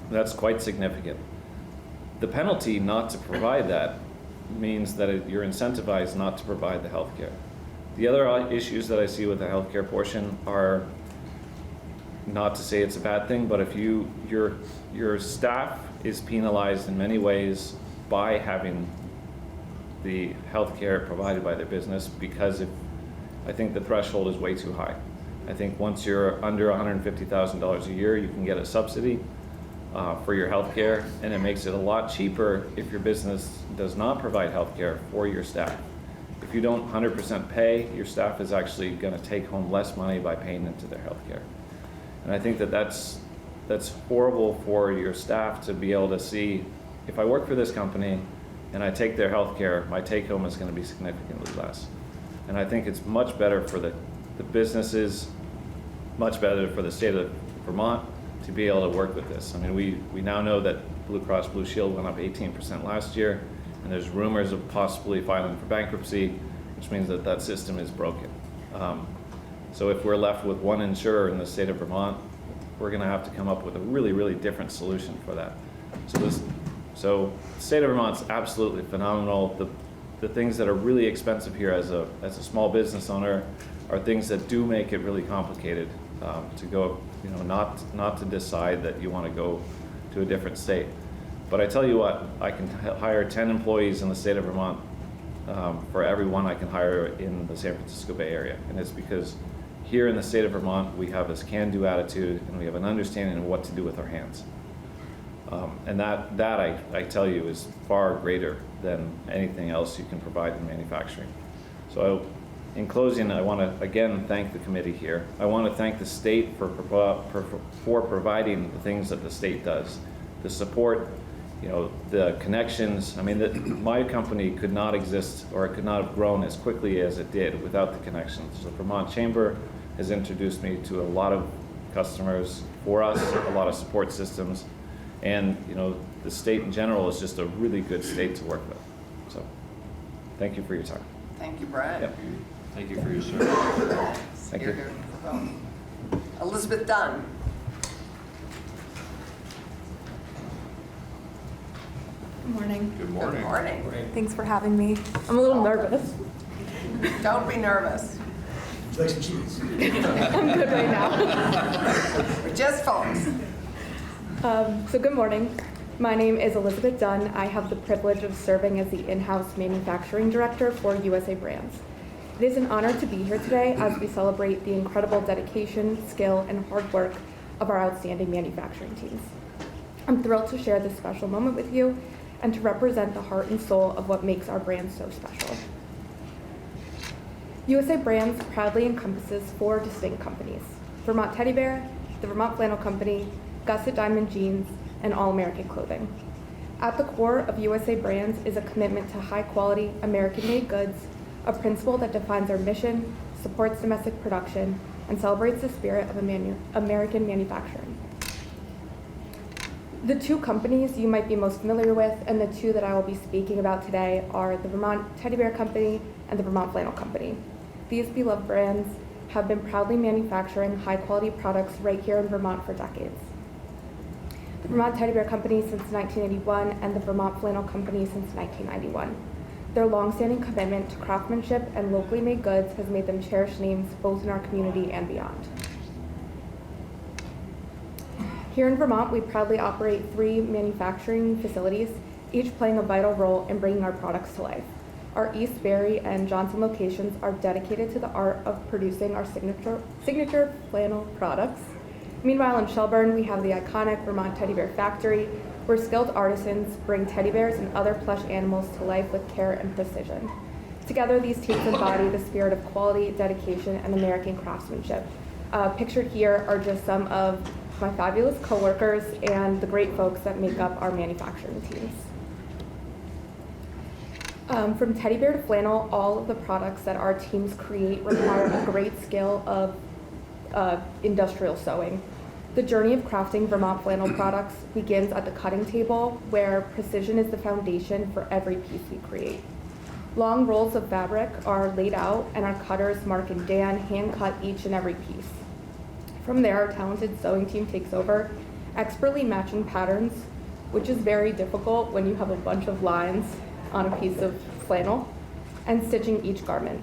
That's quite significant. The penalty not to provide that means that you're incentivized not to provide the healthcare. The other issues that I see with the healthcare portion are, not to say it's a bad thing, but if your staff is penalized in many ways by having the healthcare provided by their business, because I think the threshold is way too high. I think once you're under $150,000 a year, you can get a subsidy for your healthcare, and it makes it a lot cheaper if your business does not provide healthcare for your staff. If you don't 100% pay, your staff is actually going to take home less money by paying into their healthcare. And I think that's horrible for your staff to be able to see, if I work for this company and I take their healthcare, my take home is going to be significantly less. And I think it's much better for the businesses, much better for the state of Vermont to be able to work with this. I mean, we now know that Blue Cross Blue Shield went up 18% last year, and there's rumors of possibly filing for bankruptcy, which means that system is broken. So if we're left with one insurer in the state of Vermont, we're going to have to come up with a really, really different solution for that. So the state of Vermont's absolutely phenomenal. The things that are really expensive here as a small business owner are things that do make it really complicated to go, you know, not to decide that you want to go to a different state. But I tell you what, I can hire 10 employees in the state of Vermont for every one I can hire in the San Francisco Bay Area. And it's because here in the state of Vermont, we have this can-do attitude, and we have an understanding of what to do with our hands. And that I tell you is far greater than anything else you can provide in manufacturing. So in closing, I want to again thank the committee here. I want to thank the state for providing the things that the state does, the support, you know, the connections. I mean, my company could not exist, or it could not have grown as quickly as it did without the connections. The Vermont Chamber has introduced me to a lot of customers for us, a lot of support systems. And, you know, the state in general is just a really good state to work with. So, thank you for your time. Thank you, Brad. Yep. Thank you for your service. Thank you. Elizabeth Dunn. Good morning. Good morning. Good morning. Thanks for having me. I'm a little nervous. Don't be nervous. Would you like some cheese? I'm good right now. We're just folks. So good morning. My name is Elizabeth Dunn. I have the privilege of serving as the in-house manufacturing director for USA Brands. It is an honor to be here today as we celebrate the incredible dedication, skill, and hard work of our outstanding manufacturing teams. I'm thrilled to share this special moment with you and to represent the heart and soul of what makes our brand so special. USA Brands proudly encompasses 4 distinct companies: Vermont Teddy Bear, the Vermont Flannel Company, Gusset Diamond Jeans, and All American Clothing. At the core of USA Brands is a commitment to high-quality, American-made goods, a principle that defines our mission, supports domestic production, and celebrates the spirit of American manufacturing. The 2 companies you might be most familiar with, and the 2 that I will be speaking about today, are the Vermont Teddy Bear Company and the Vermont Flannel Company. These beloved brands have been proudly manufacturing high-quality products right here in Vermont for decades. The Vermont Teddy Bear Company since 1981 and the Vermont Flannel Company since 1991. Their long-standing commitment to craftsmanship and locally made goods has made them cherished names both in our community and beyond. Here in Vermont, we proudly operate 3 manufacturing facilities, each playing a vital role in bringing our products to life. Our East Barry and Johnson locations are dedicated to the art of producing our signature flannel products. Meanwhile, in Shelburne, we have the iconic Vermont Teddy Bear Factory, where skilled artisans bring teddy bears and other plush animals to life with care and precision. Together, these teams embody the spirit of quality, dedication, and American craftsmanship. Pictured here are just some of my fabulous coworkers and the great folks that make up our manufacturing teams. From teddy bear to flannel, all of the products that our teams create require a great skill of industrial sewing. The journey of crafting Vermont flannel products begins at the cutting table, where precision is the foundation for every piece we create. Long rolls of fabric are laid out, and our cutters, Mark and Dan, hand cut each and every piece. From there, our talented sewing team takes over, expertly matching patterns, which is very difficult when you have a bunch of lines on a piece of flannel, and stitching each garment.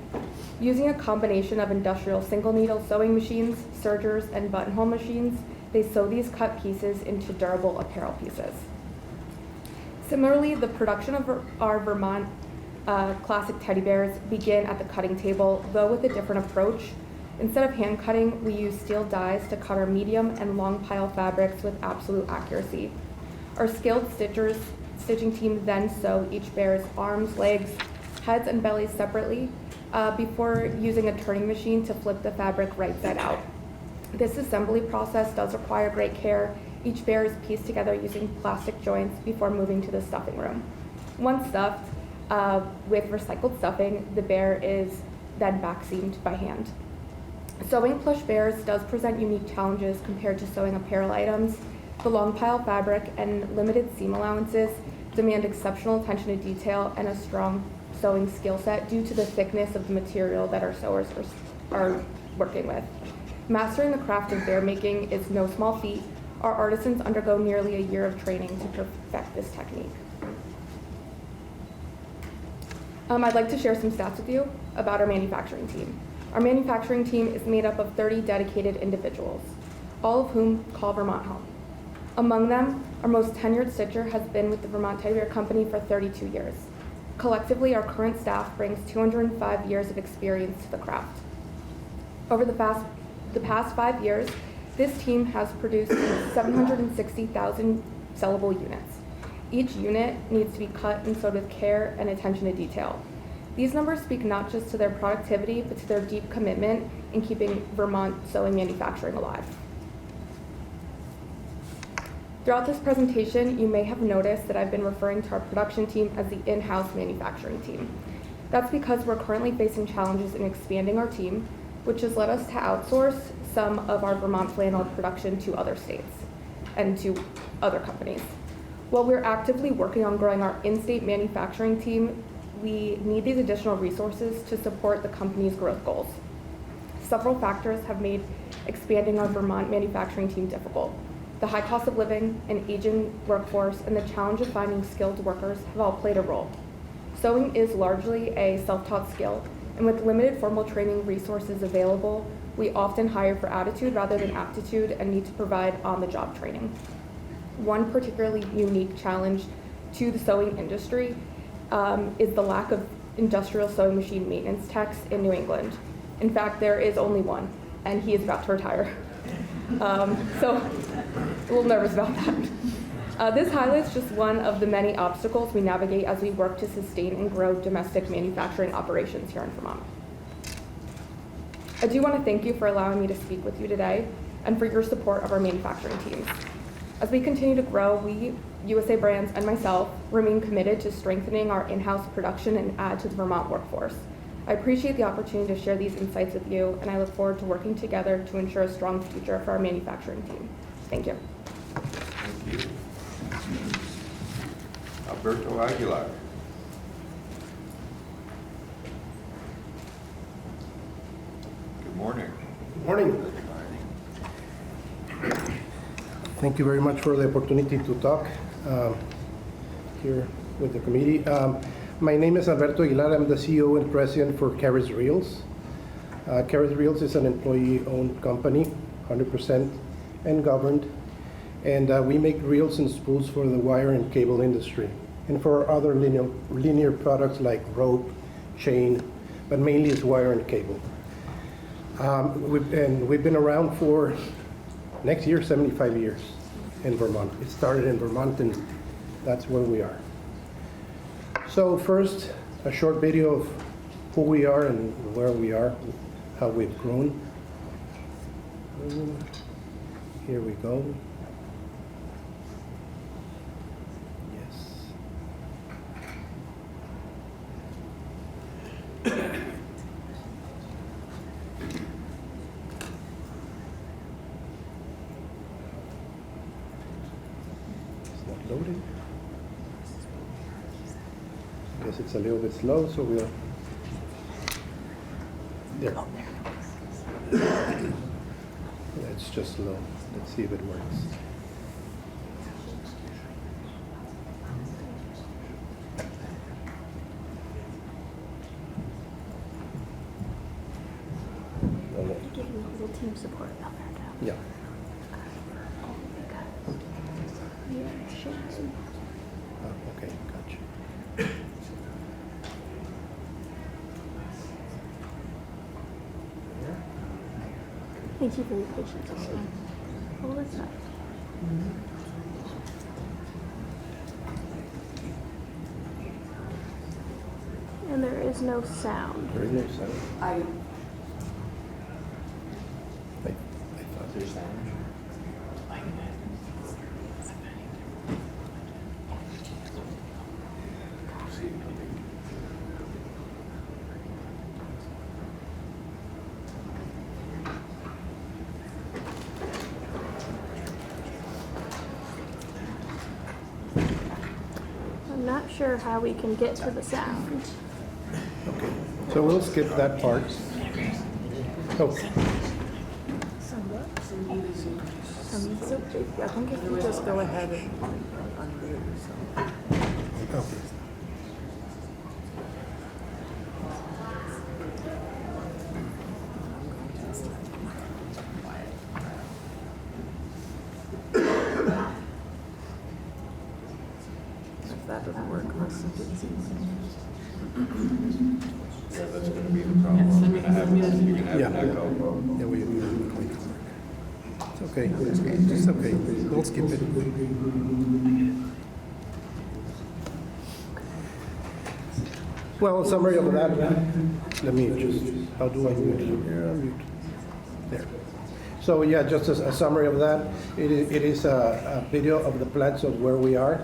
Using a combination of industrial single needle sewing machines, sergers, and buttonhole machines, they sew these cut pieces into durable apparel pieces. Similarly, the production of our Vermont classic teddy bears begin at the cutting table, though with a different approach. Instead of hand cutting, we use steel dies to cut our medium and long pile fabrics with absolute accuracy. Our skilled stitching team then sew each bear's arms, legs, heads, and bellies separately before using a turning machine to flip the fabric right side out. This assembly process does require great care. Each bear is pieced together using plastic joints before moving to the stuffing room. Once stuffed with recycled stuffing, the bear is then back seamed by hand. Sewing plush bears does present unique challenges compared to sewing apparel items. The long pile fabric and limited seam allowances demand exceptional attention to detail and a strong sewing skill set due to the thickness of the material that our sewers are working with. Mastering the craft of bear making is no small feat. Our artisans undergo nearly a year of training to perfect this technique. I'd like to share some stats with you about our manufacturing team. Our manufacturing team is made up of 30 dedicated individuals, all of whom call Vermont home. Among them, our most tenured stitcher has been with the Vermont Teddy Bear Company for 32 years. Collectively, our current staff brings 205 years of experience to the craft. Over the past 5 years, this team has produced 760,000 sellable units. Each unit needs to be cut and sewed with care and attention to detail. These numbers speak not just to their productivity, but to their deep commitment in keeping Vermont sewing manufacturing alive. Throughout this presentation, you may have noticed that I've been referring to our production team as the in-house manufacturing team. That's because we're currently facing challenges in expanding our team, which has led us to outsource some of our Vermont flannel production to other states and to other companies. While we're actively working on growing our in-state manufacturing team, we need these additional resources to support the company's growth goals. Several factors have made expanding our Vermont manufacturing team difficult. The high cost of living, an aging workforce, and the challenge of finding skilled workers have all played a role. Sewing is largely a self-taught skill, and with limited formal training resources available, we often hire for attitude rather than aptitude and need to provide on-the-job training. One particularly unique challenge to the sewing industry is the lack of industrial sewing machine maintenance techs in New England. In fact, there is only one, and he is about to retire. So a little nervous about that. This highlights just one of the many obstacles we navigate as we work to sustain and grow domestic manufacturing operations here in Vermont. I do want to thank you for allowing me to speak with you today and for your support of our manufacturing teams. As we continue to grow, we, USA Brands and myself, remain committed to strengthening our in-house production and add to the Vermont workforce. I appreciate the opportunity to share these insights with you, and I look forward to working together to ensure a strong future for our manufacturing team. Thank you. Thank you. Alberto Aguilar. Good morning. Good morning. Thank you very much for the opportunity to talk here with the committee. My name is Alberto Aguilar. I'm the CEO and president for Carris Reels. Carris Reels is an employee-owned company, 100% and governed. And we make reels and spools for the wire and cable industry and for other linear products like rope, chain, but mainly it's wire and cable. We've been around for next year 75 years in Vermont. It started in Vermont, and that's where we are. So first, a short video of who we are and where we are, how we've grown. Here we go. Loading. I guess it's a little bit slow, so we'll. There. It's just slow. Let's see if it works. Give you a little team support, Alberto. Yeah. Okay, gotcha. Thank you for your patience. Hold this up. And there is no sound. There is no sound. I thought there's sound. I'm not sure how we can get to the sound. Okay, so we'll skip that part. Okay. So I think if you just go ahead and Okay. if that doesn't work, let's see. Yeah, that's gonna be the problem. You're gonna have Yeah. an echo. Yeah, we it's okay. It's okay. We'll skip it. Well, a summary of that. Let me just. How do I mute? Here, I'll mute. There. So yeah, just as a summary of that, it is a video of the plants of where we are.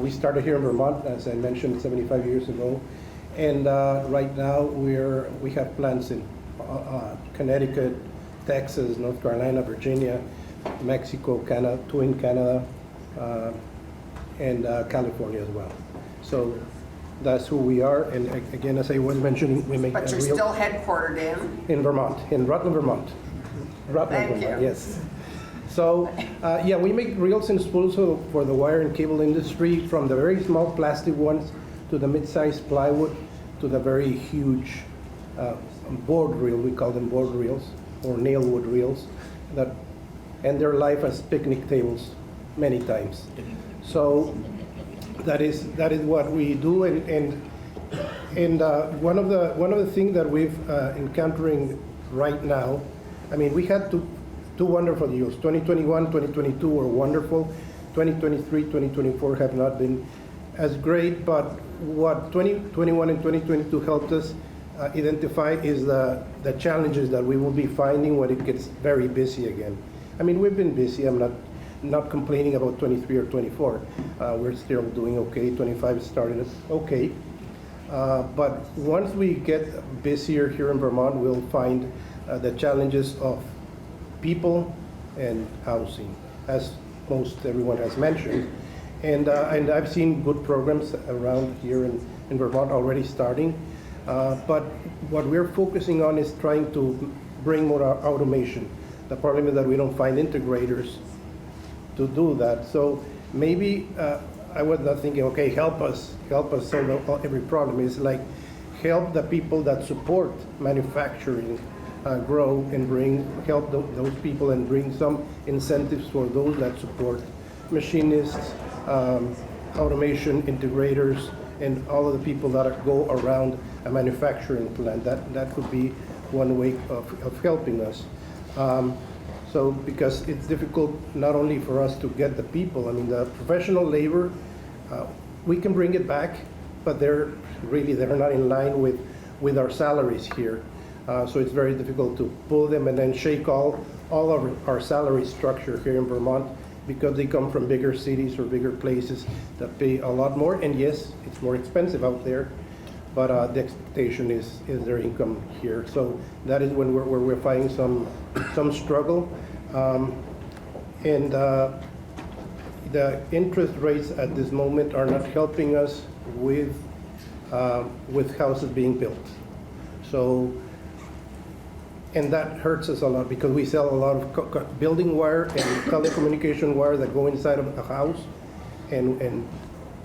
We started here in Vermont, as I mentioned, 75 years ago, and right now we have plants in Connecticut, Texas, North Carolina, Virginia, Mexico, Canada, two in Canada, and California as well. So that's who we are. And again, as I was mentioning, we make. But you're still headquartered in Vermont, in Rutland, Vermont. Rutland, Thank Vermont, you. yes. So, yeah, we make reels and spools for the wire and cable industry, from the very small plastic ones to the mid-sized plywood to the very huge board reel. We call them board reels or nail wood reels that end their life as picnic tables many times. So that is what we do, and one of the things that we've encountering right now. I mean, we had two wonderful years. 2021, 2022 were wonderful. 2023, 2024 have not been as great, but what 2021 and 2022 helped us identify is the challenges that we will be finding when it gets very busy again. I mean, we've been busy. I'm not complaining about 23 or 24. We're still doing okay. 25 started okay. But once we get busier here in Vermont, we'll find the challenges of people and housing, as most everyone has mentioned. And I've seen good programs around here in Vermont already starting. But what we're focusing on is trying to bring more automation. The problem is that we don't find integrators to do that. So maybe I was not thinking, okay, help us solve every problem. It's like help the people that support manufacturing grow and help those people and bring some incentives for those that support machinists, automation integrators, and all of the people that go around a manufacturing plant. That could be one way of helping us. So because it's difficult not only for us to get the people, I mean the professional labor, we can bring it back, but they're not in line with our salaries here. So it's very difficult to pull them and then shake all of our salary structure here in Vermont, because they come from bigger cities or bigger places that pay a lot more. And yes, it's more expensive out there, but the expectation is their income here. So that is when we're finding some struggle. And the interest rates at this moment are not helping us with houses being built. So, and that hurts us a lot because we sell a lot of building wire and telecommunication wire that go inside of a house. And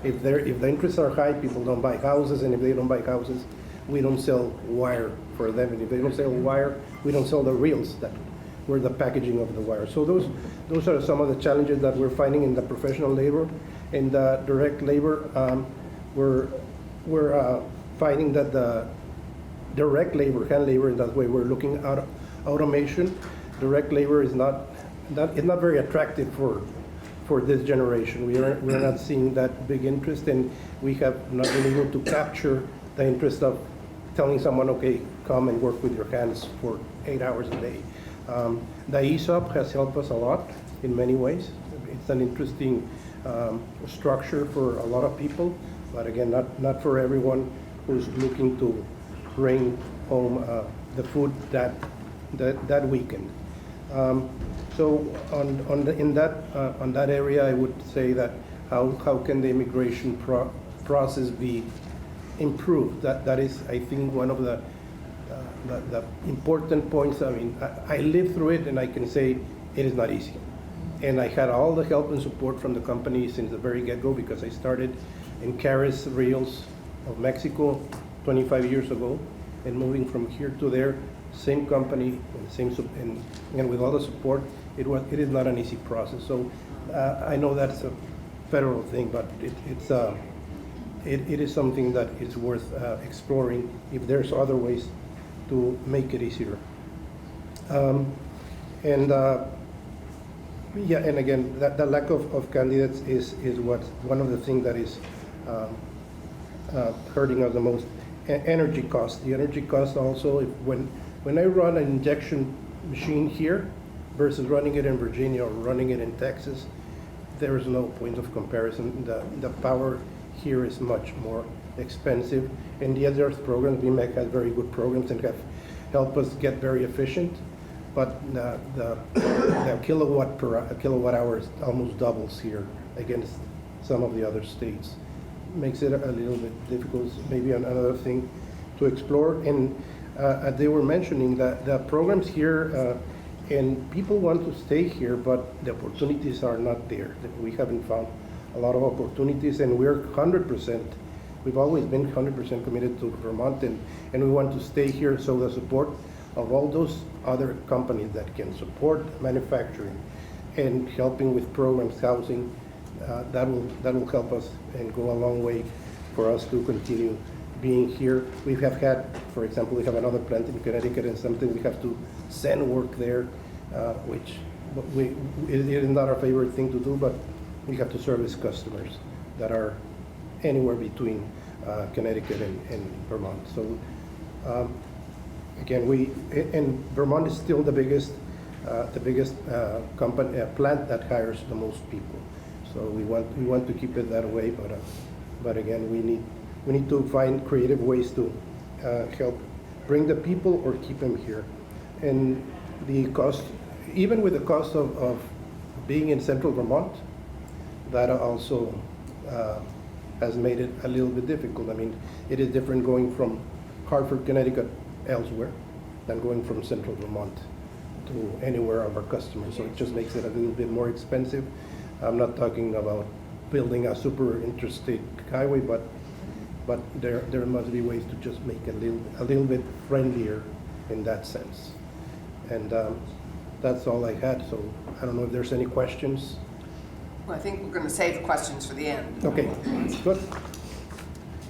if the interests are high, people don't buy houses, and if they don't buy houses, we don't sell wire for them. And if they don't sell wire, we don't sell the reels that were the packaging of the wire. So those are some of the challenges that we're finding in the professional labor. In the direct labor, we're finding that the direct labor, hand labor, and that way we're looking at automation. Direct labor is not very attractive for this generation. We're not seeing that big interest, and we have not been able to capture the interest of telling someone, okay, come and work with your hands for 8 hours a day. The ESOP has helped us a lot in many ways. It's an interesting structure for a lot of people, but again, not for everyone who's looking to bring home the food that weekend. So in that area, I would say that how can the immigration process be improved? That is, I think, one of the important points. I mean, I lived through it, and I can say it is not easy. And I had all the help and support from the company since the very get-go, because I started in Caris Reels of Mexico 25 years ago, and moving from here to there, same company, and with all the support, it is not an easy process. So I know that's a federal thing, but it is something that is worth exploring if there's other ways to make it easier. Yeah, and again, the lack of candidates is one of the things that is hurting us the most. Energy costs. The energy costs also, when I run an injection machine here versus running it in Virginia or running it in Texas, there is no point of comparison. The power here is much more expensive. And yes, there's programs. BMEC has very good programs and have helped us get very efficient. But the kilowatt hour almost doubles here against some of the other states. Makes it a little bit difficult. Maybe another thing to explore. And they were mentioning that the programs here, and people want to stay here, but the opportunities are not there. We haven't found a lot of opportunities, and we're 100%. We've always been 100% committed to Vermont, and we want to stay here. So the support of all those other companies that can support manufacturing and helping with programs, housing, that will help us and go a long way for us to continue being here. We have had, for example, we have another plant in Connecticut, and something we have to send work there, which it is not our favorite thing to do, but we have to service customers that are anywhere between Connecticut and Vermont. So again, and Vermont is still the biggest company plant that hires the most people. So we want to keep it that way, but again, we need to find creative ways to help bring the people or keep them here. And the cost, even with the cost of being in central Vermont, that also has made it a little bit difficult. I mean, it is different going from Hartford, Connecticut, elsewhere, than going from central Vermont to anywhere of our customers. So it just makes it a little bit more expensive. I'm not talking about building a super interstate highway, but there must be ways to just make it a little bit friendlier in that sense. And that's all I had. So I don't know if there's any questions. Well, I think we're going to save questions for the end. Okay, good.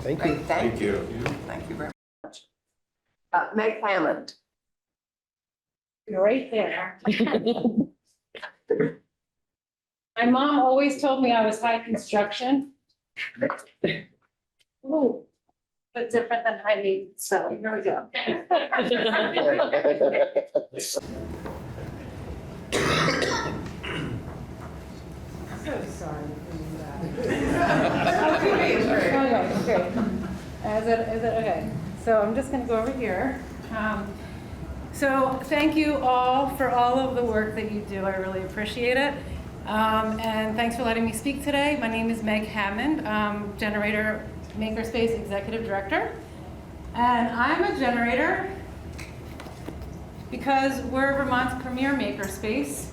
Thank you. Great, thank you. Thank you very much. Meg Hammond. You're right there. My mom always told me I was high construction. Ooh, but different than high maintenance, so here we go. So sorry for that. Okay. Is it okay? So I'm just gonna go over here. So thank you all for all of the work that you do. I really appreciate it. And thanks for letting me speak today. My name is Meg Hammond, Generator Makerspace Executive Director. And I'm a generator because we're Vermont's premier makerspace.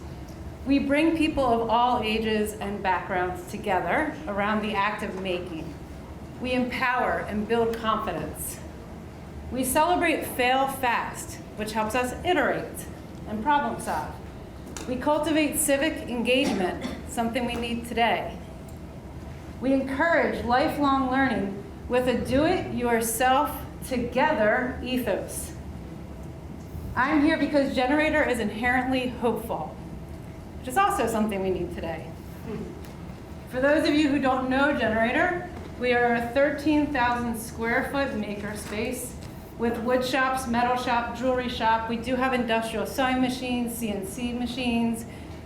We bring people of all ages and backgrounds together around the act of making. We empower and build confidence. We celebrate fail fast, which helps us iterate and problem solve. We cultivate civic engagement, something we need today. We encourage lifelong learning with a do-it-yourself together ethos. I'm here because Generator is inherently hopeful, which is also something we need today. For those of you who don't know Generator, we are a 13,000 square foot makerspace with wood shops, metal shop, jewelry shop. We do have industrial sewing machines, CNC machines,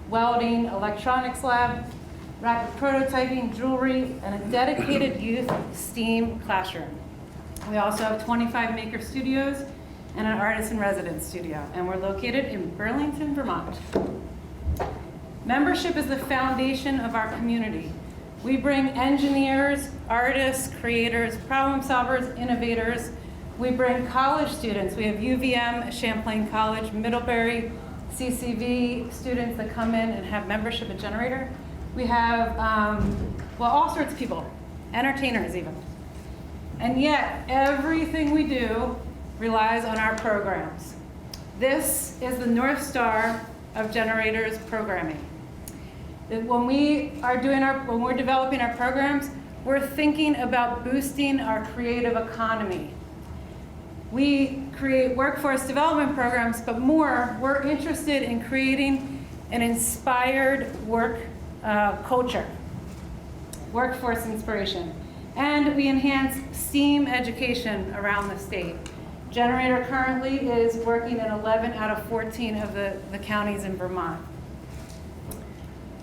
welding, electronics lab, rapid prototyping, jewelry, and a dedicated youth STEAM classroom. We also have 25 maker studios and an artist in residence studio, and we're located in Burlington, Vermont. Membership is the foundation of our community. We bring engineers, artists, creators, problem solvers, innovators. We bring college students. We have UVM, Champlain College, Middlebury, CCV students that come in and have membership at Generator. We have, well, all sorts of people, entertainers even. And yet, everything we do relies on our programs. This is the North Star of Generator's programming. When we're developing our programs, we're thinking about boosting our creative economy. We create workforce development programs, but more, we're interested in creating an inspired work culture, workforce inspiration. And we enhance STEAM education around the state. Generator currently is working in 11 out of 14 of the counties in Vermont.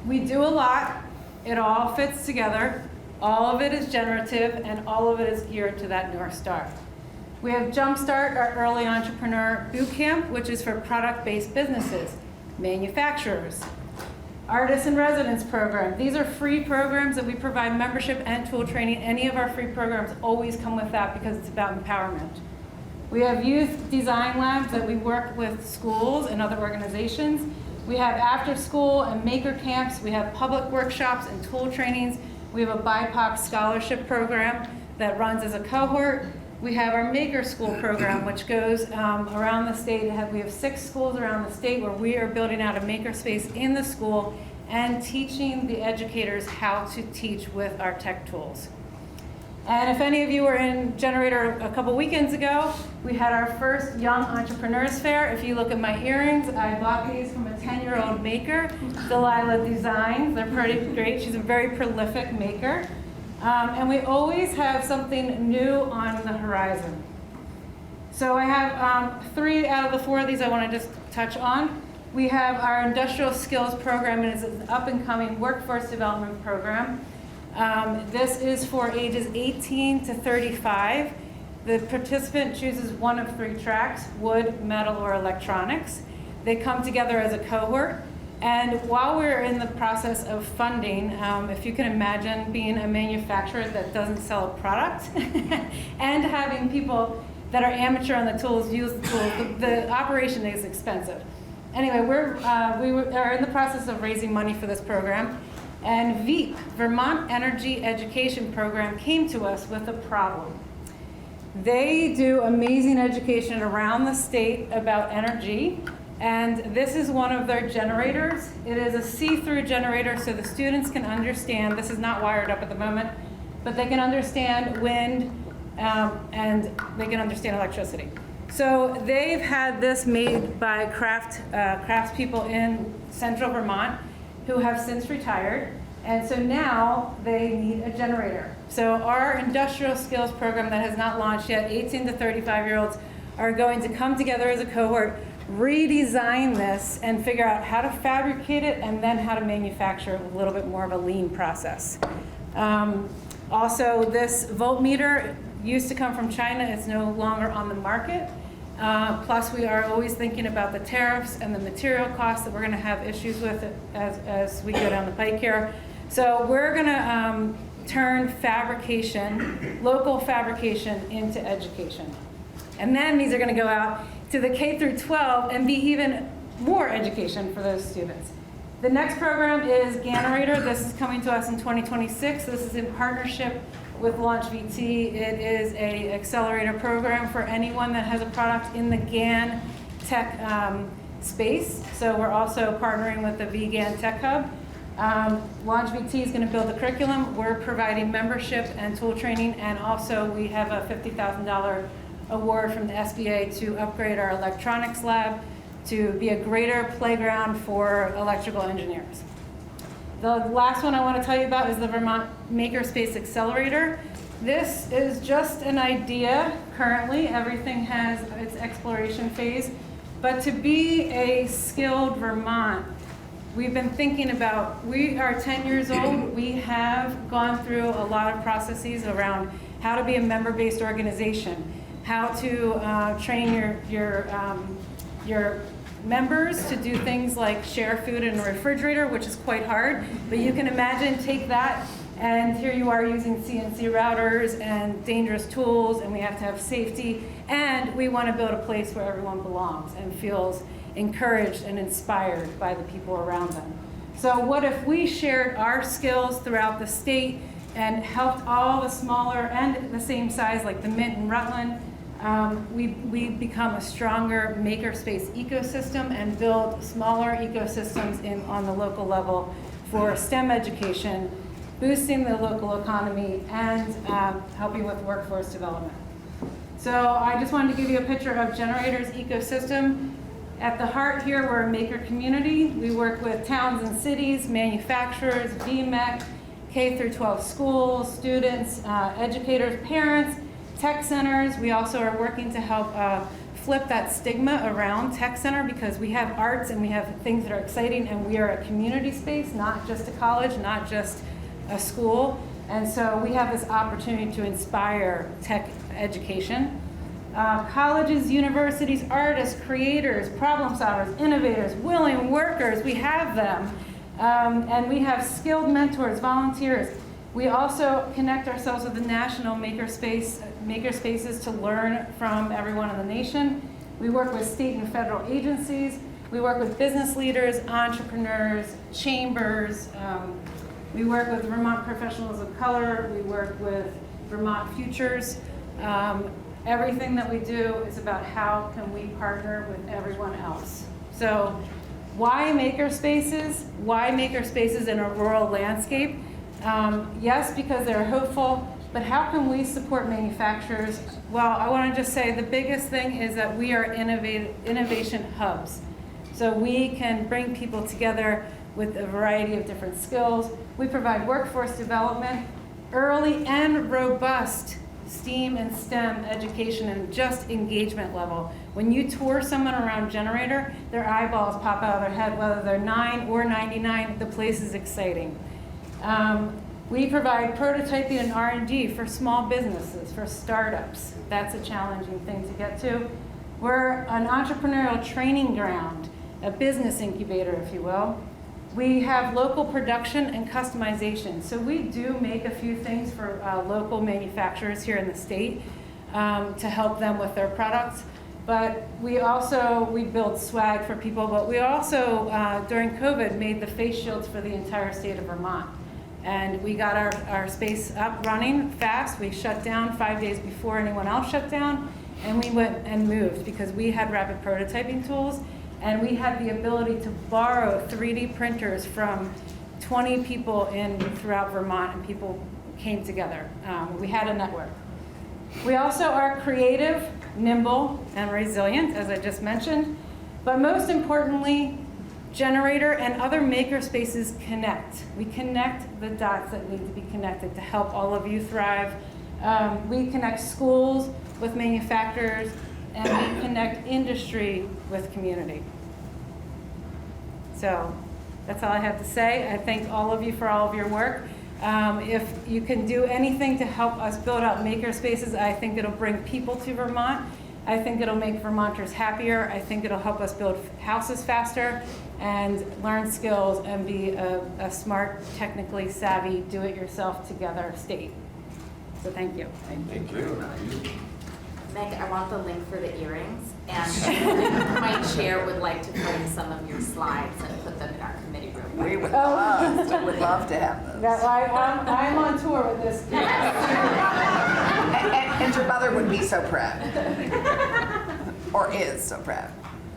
We do a lot. It all fits together. All of it is generative, and all of it is geared to that North Star. We have Jumpstart, our early entrepreneur boot camp, which is for product-based businesses, manufacturers. Artist in Residence program. These are free programs that we provide membership and tool training. Any of our free programs always come with that because it's about empowerment. We have youth design labs that we work with schools and other organizations. We have after school and maker camps. We have public workshops and tool trainings. We have a BIPOC scholarship program that runs as a cohort. We have our Maker School program, which goes around the state. We have 6 schools around the state where we are building out a makerspace in the school and teaching the educators how to teach with our tech tools. And if any of you were in Generator a couple weekends ago, we had our first Young Entrepreneurs Fair. If you look at my earrings, I bought these from a 10-year-old maker, Delilah Designs. They're pretty great. She's a very prolific maker. And we always have something new on the horizon. So I have 3 out of the 4 of these I want to just touch on. We have our industrial skills program, and it's an up-and-coming workforce development program. This is for ages 18 to 35. The participant chooses one of 3 tracks: wood, metal, or electronics. They come together as a cohort. And while we're in the process of funding, if you can imagine being a manufacturer that doesn't sell a product and having people that are amateur on the tools use the tools, the operation is expensive. Anyway, we are in the process of raising money for this program. And VEEP, Vermont Energy Education Program, came to us with a problem. They do amazing education around the state about energy, and this is one of their generators. It is a see-through generator, so the students can understand, this is not wired up at the moment, but they can understand wind and they can understand electricity. So they've had this made by craftspeople in central Vermont who have since retired, and so now they need a generator. So our industrial skills program that has not launched yet, 18 to 35-year-olds are going to come together as a cohort, redesign this, and figure out how to fabricate it and then how to manufacture it with a little bit more of a lean process. Also, this voltmeter used to come from China. It's no longer on the market. Plus, we are always thinking about the tariffs and the material costs that we're going to have issues with as we go down the pike here. So we're going to turn fabrication, local fabrication, into education. And then these are going to go out to the K through 12 and be even more education for those students. The next program is Gannerator. This is coming to us in 2026. This is in partnership with Launch VT. It is an accelerator program for anyone that has a product in the GAN tech space. So we're also partnering with the VGAN Tech Hub. Launch VT is going to build the curriculum. We're providing membership and tool training, and also we have a $50,000 award from the SBA to upgrade our electronics lab to be a greater playground for electrical engineers. The last one I want to tell you about is the Vermont Makerspace Accelerator. This is just an idea currently. Everything has its exploration phase. But to be a skilled Vermont, we've been thinking about, we are 10 years old. We have gone through a lot of processes around how to be a member-based organization, how to train your members to do things like share food in a refrigerator, which is quite hard. But you can imagine, take that, and here you are using CNC routers and dangerous tools, and we have to have safety, and we want to build a place where everyone belongs and feels encouraged and inspired by the people around them. So what if we shared our skills throughout the state and helped all the smaller and the same size, like the Mint in Rutland? We become a stronger makerspace ecosystem and build smaller ecosystems on the local level for STEM education, boosting the local economy, and helping with workforce development. So I just wanted to give you a picture of Generator's ecosystem. At the heart here, we're a maker community. We work with towns and cities, manufacturers, VMEC, K through 12 schools, students, educators, parents, tech centers. We also are working to help flip that stigma around tech center, because we have arts and we have things that are exciting, and we are a community space, not just a college, not just a school. And so we have this opportunity to inspire tech education. Colleges, universities, artists, creators, problem solvers, innovators, willing workers, we have them. And we have skilled mentors, volunteers. We also connect ourselves with the national makerspaces to learn from everyone in the nation. We work with state and federal agencies. We work with business leaders, entrepreneurs, chambers. We work with Vermont Professionals of Color. We work with Vermont Futures. Everything that we do is about how can we partner with everyone else. So why makerspaces? Why makerspaces in a rural landscape? Yes, because they're hopeful. But how can we support manufacturers? Well, I want to just say the biggest thing is that we are innovation hubs. So we can bring people together with a variety of different skills. We provide workforce development, early and robust STEAM and STEM education and just engagement level. When you tour someone around Generator, their eyeballs pop out of their head, whether they're 9 or 99, the place is exciting. We provide prototyping and R&D for small businesses, for startups. That's a challenging thing to get to. We're an entrepreneurial training ground, a business incubator, if you will. We have local production and customization. So we do make a few things for local manufacturers here in the state to help them with their products. But we build swag for people, but we also, during COVID, made the face shields for the entire state of Vermont. And we got our space up running fast. We shut down 5 days before anyone else shut down, and we went and moved because we had rapid prototyping tools, and we had the ability to borrow 3D printers from 20 people throughout Vermont, and people came together. We had a network. We also are creative, nimble, and resilient, as I just mentioned, but most importantly, Generator and other maker spaces connect. We connect the dots that need to be connected to help all of you thrive. We connect schools with manufacturers, and we connect industry with community. So that's all I have to say. I thank all of you for all of your work. If you can do anything to help us build out maker spaces, I think it'll bring people to Vermont. I think it'll make Vermonters happier. I think it'll help us build houses faster and learn skills and be a smart, technically savvy, do-it-yourself together state. So thank you. Thank you. Meg, I want the link for the earrings, and my chair would like to bring some of your slides and put them in our committee room. We would love to have those. I'm on tour with this. And your mother would be so proud. Or is so proud.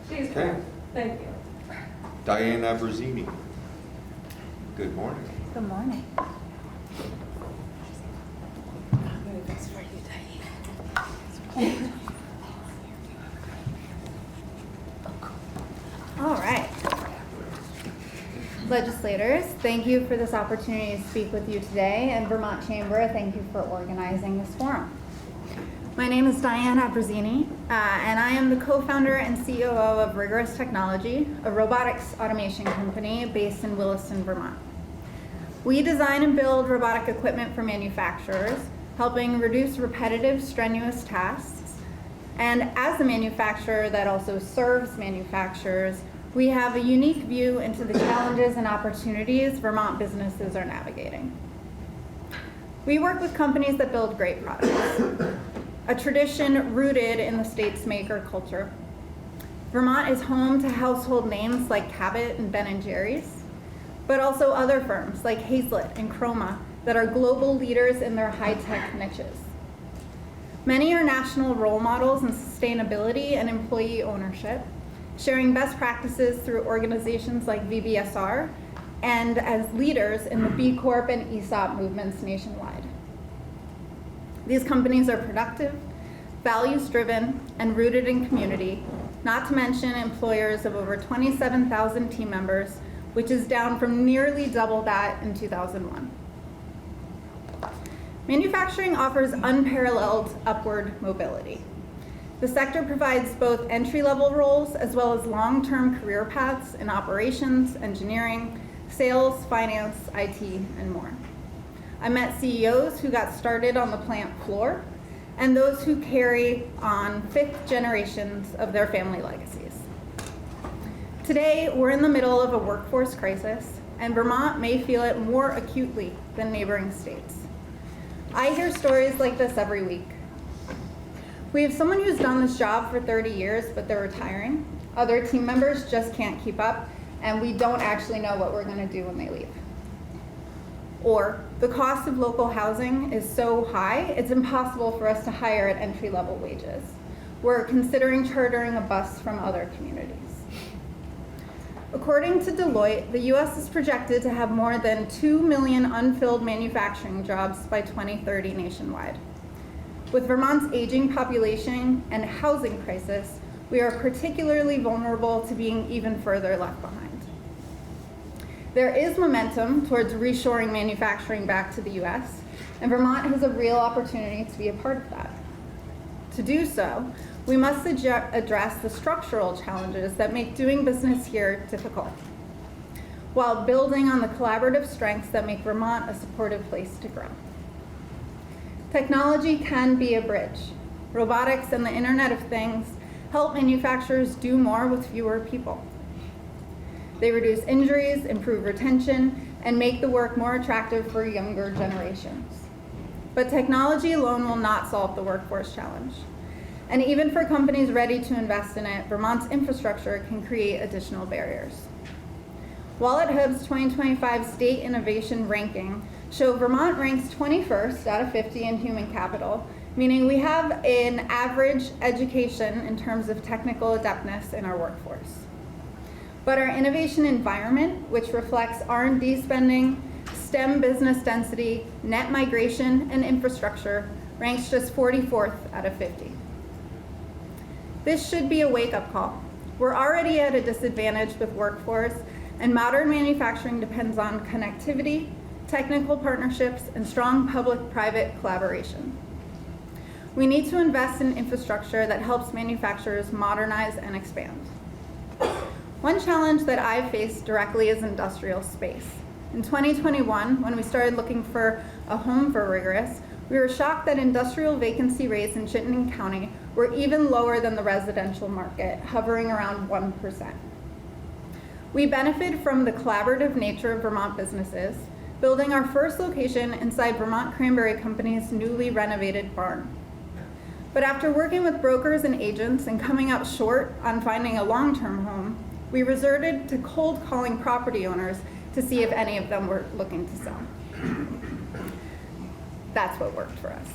She's Okay. proud. Thank you. Diane Abruzzini. Good morning. Good morning. All right. Legislators, thank you for this opportunity to speak with you today, and Vermont Chamber, thank you for organizing this forum. My name is Diane Abruzzini, and I am the co-founder and COO of Rigorous Technology, a robotics automation company based in Williston, Vermont. We design and build robotic equipment for manufacturers, helping reduce repetitive, strenuous tasks. And as a manufacturer that also serves manufacturers, we have a unique view into the challenges and opportunities Vermont businesses are navigating. We work with companies that build great products, a tradition rooted in the state's maker culture. Vermont is home to household names like Cabot and Ben & Jerry's, but also other firms like Hazlitt and Chroma that are global leaders in their high-tech niches. Many are national role models in sustainability and employee ownership, sharing best practices through organizations like VBSR and as leaders in the B Corp and ESOP movements nationwide. These companies are productive, values-driven, and rooted in community, not to mention employers of over 27,000 team members, which is down from nearly double that in 2001. Manufacturing offers unparalleled upward mobility. The sector provides both entry-level roles as well as long-term career paths in operations, engineering, sales, finance, IT, and more. I met CEOs who got started on the plant floor and those who carry on fifth generations of their family legacies. Today, we're in the middle of a workforce crisis, and Vermont may feel it more acutely than neighboring states. I hear stories like this every week. We have someone who's done this job for 30 years, but they're retiring. Other team members just can't keep up, and we don't actually know what we're going to do when they leave. Or the cost of local housing is so high, it's impossible for us to hire at entry-level wages. We're considering chartering a bus from other communities. According to Deloitte, the U.S. is projected to have more than 2 million unfilled manufacturing jobs by 2030 nationwide. With Vermont's aging population and housing crisis, we are particularly vulnerable to being even further left behind. There is momentum towards reshoring manufacturing back to the U.S., and Vermont has a real opportunity to be a part of that. To do so, we must address the structural challenges that make doing business here difficult, while building on the collaborative strengths that make Vermont a supportive place to grow. Technology can be a bridge. Robotics and the Internet of Things help manufacturers do more with fewer people. They reduce injuries, improve retention, and make the work more attractive for younger generations. But technology alone will not solve the workforce challenge. And even for companies ready to invest in it, Vermont's infrastructure can create additional barriers. WalletHub's 2025 State Innovation Ranking show Vermont ranks 21st out of 50 in human capital, meaning we have an average education in terms of technical adeptness in our workforce. But our innovation environment, which reflects R&D spending, STEM business density, net migration, and infrastructure, ranks just 44th out of 50. This should be a wake-up call. We're already at a disadvantage with workforce, and modern manufacturing depends on connectivity, technical partnerships, and strong public-private collaboration. We need to invest in infrastructure that helps manufacturers modernize and expand. One challenge that I've faced directly is industrial space. In 2021, when we started looking for a home for Rigorous, we were shocked that industrial vacancy rates in Chittenden County were even lower than the residential market, hovering around 1%. We benefit from the collaborative nature of Vermont businesses, building our first location inside Vermont Cranberry Company's newly renovated barn. But after working with brokers and agents and coming up short on finding a long-term home, we resorted to cold calling property owners to see if any of them were looking to sell. That's what worked for us.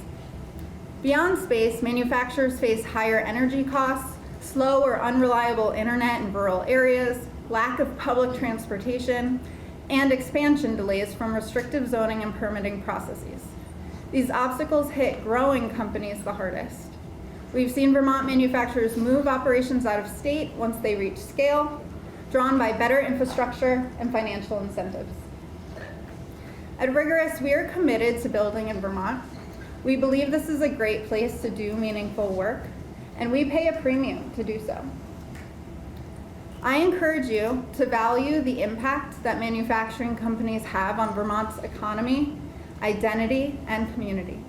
Beyond space, manufacturers face higher energy costs, slow or unreliable internet in rural areas, lack of public transportation, and expansion delays from restrictive zoning and permitting processes. These obstacles hit growing companies the hardest. We've seen Vermont manufacturers move operations out of state once they reach scale, drawn by better infrastructure and financial incentives. At Rigorous, we are committed to building in Vermont. We believe this is a great place to do meaningful work, and we pay a premium to do so. I encourage you to value the impact that manufacturing companies have on Vermont's economy, identity, and community,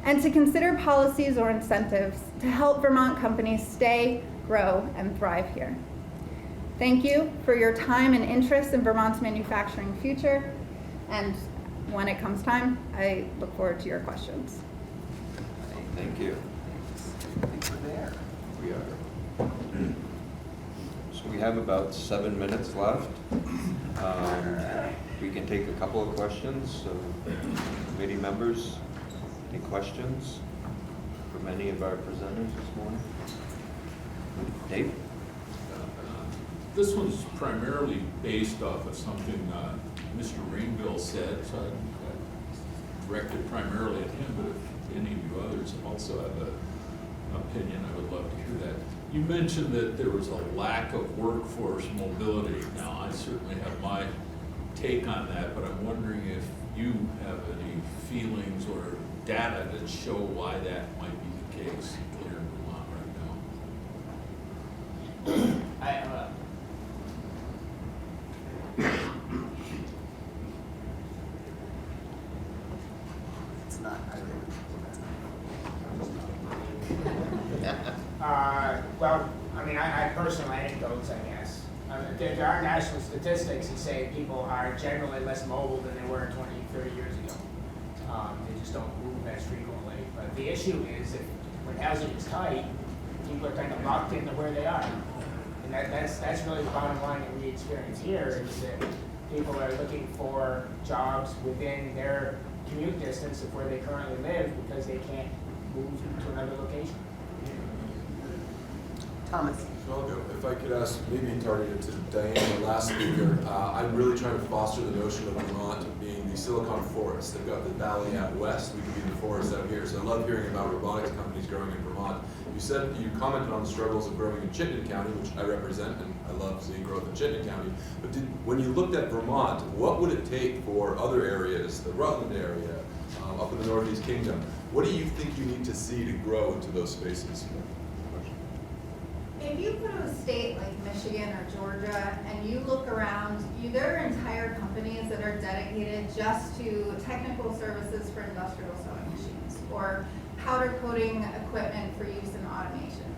and to consider policies or incentives to help Vermont companies stay, grow, and thrive here. Thank you for your time and interest in Vermont's manufacturing future, and when it comes time, I look forward to your questions. Thank you. I think we're there. We are. So we have about 7 minutes left. We can take a couple of questions. Committee members, any questions from any of our presenters this morning? Dave? This one's primarily based off of something Mr. Rainville said, so I directed primarily at him, but if any of you others also have an opinion, I would love to hear that. You mentioned that there was a lack of workforce mobility. Now, I certainly have my take on that, but I'm wondering if you have any feelings or data that show why that might be the case here in Vermont right now. It's not. Well, I mean, I personal anecdotes, I guess. There are national statistics that say people are generally less mobile than they were 20, 30 years ago. They just don't move as frequently. But the issue is that when housing is tight, people are kind of locked into where they are. And that's really the bottom line that we experience here is that people are looking for jobs within their commute distance of where they currently live because they can't move to another location. Thomas. I'll go. If I could ask, maybe targeted to Diane, the last speaker, I'm really trying to foster the notion of Vermont being the Silicon Forest. They've got the valley out west, we could be the forest out here. So I love hearing about robotics companies growing in Vermont. You commented on the struggles of growing in Chittenden County, which I represent, and I love seeing growth in Chittenden County. But when you looked at Vermont, what would it take for other areas, the Rutland area, up in the Northeast Kingdom, what do you think you need to see to grow into those spaces? If you go to a state like Michigan or Georgia and you look around, there are entire companies that are dedicated just to technical services for industrial sewing machines or powder coating equipment for use in automation.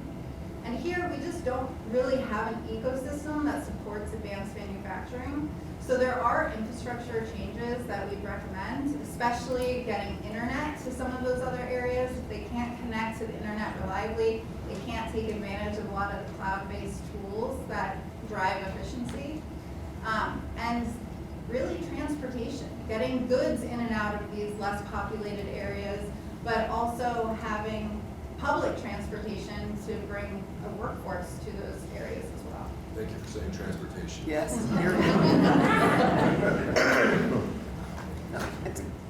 And here we just don't really have an ecosystem that supports advanced manufacturing. So there are infrastructure changes that we'd recommend, especially getting internet to some of those other areas. If they can't connect to the internet reliably, they can't take advantage of a lot of the cloud-based tools that drive efficiency. And really transportation, getting goods in and out of these less populated areas, but also having public transportation to bring a workforce to those areas as well. Thank you for saying transportation. Yes.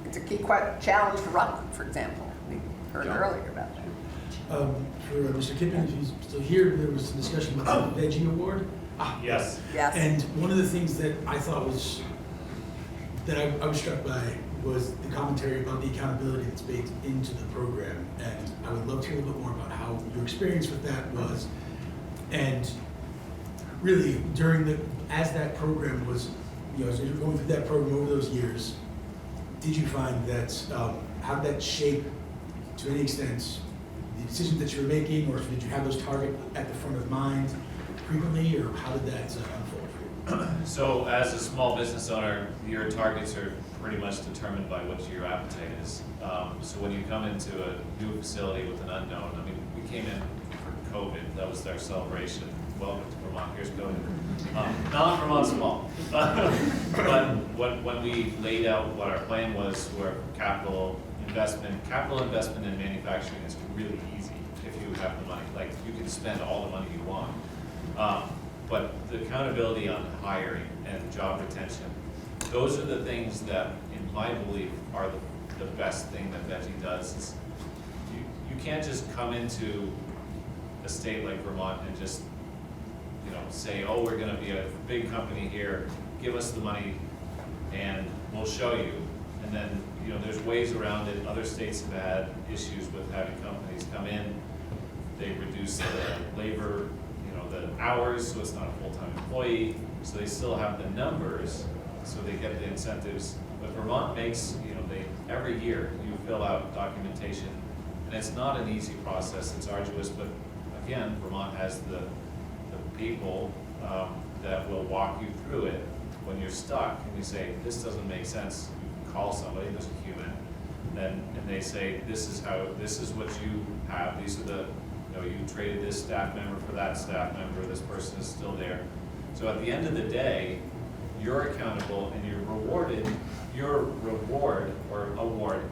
It's a key challenge for Rutland, for example. We heard earlier about that. For Mr. Kippen, if he's still here, there was some discussion about the Veggie Award. Yes. Yes. And one of the things that I thought was, that I was struck by was the commentary about the accountability that's baked into the program. And I would love to hear a little bit more about how your experience with that was. And really, as that program was, as you were going through that program over those years, did you find that, how did that shape, to any extent, the decisions that you were making, or did you have those targets at the front of mind frequently, or how did that unfold for you? So as a small business owner, your targets are pretty much determined by what your appetite is. So when you come into a new facility with an unknown, I mean, we came in for COVID, that was our celebration. Welcome to Vermont, here's COVID. Not Vermont small. But when we laid out what our plan was for capital investment in manufacturing is really easy if you have the money. Like, you can spend all the money you want. But the accountability on hiring and job retention, those are the things that, in my belief, are the best thing that Veggie does. Is you can't just come into a state like Vermont and just say, oh, we're going to be a big company here, give us the money and we'll show you. And then, there's ways around it. Other states have had issues with having companies come in. They reduce the labor, the hours, so it's not a full-time employee. So they still have the numbers, so they get the incentives. But Vermont makes, every year you fill out documentation. And it's not an easy process, it's arduous, but again, Vermont has the people that will walk you through it when you're stuck and you say, this doesn't make sense. You call somebody who's a human, and they say, this is what you have. These are the, you traded this staff member for that staff member, this person is still there. So at the end of the day, you're accountable and you're rewarded. Your reward or award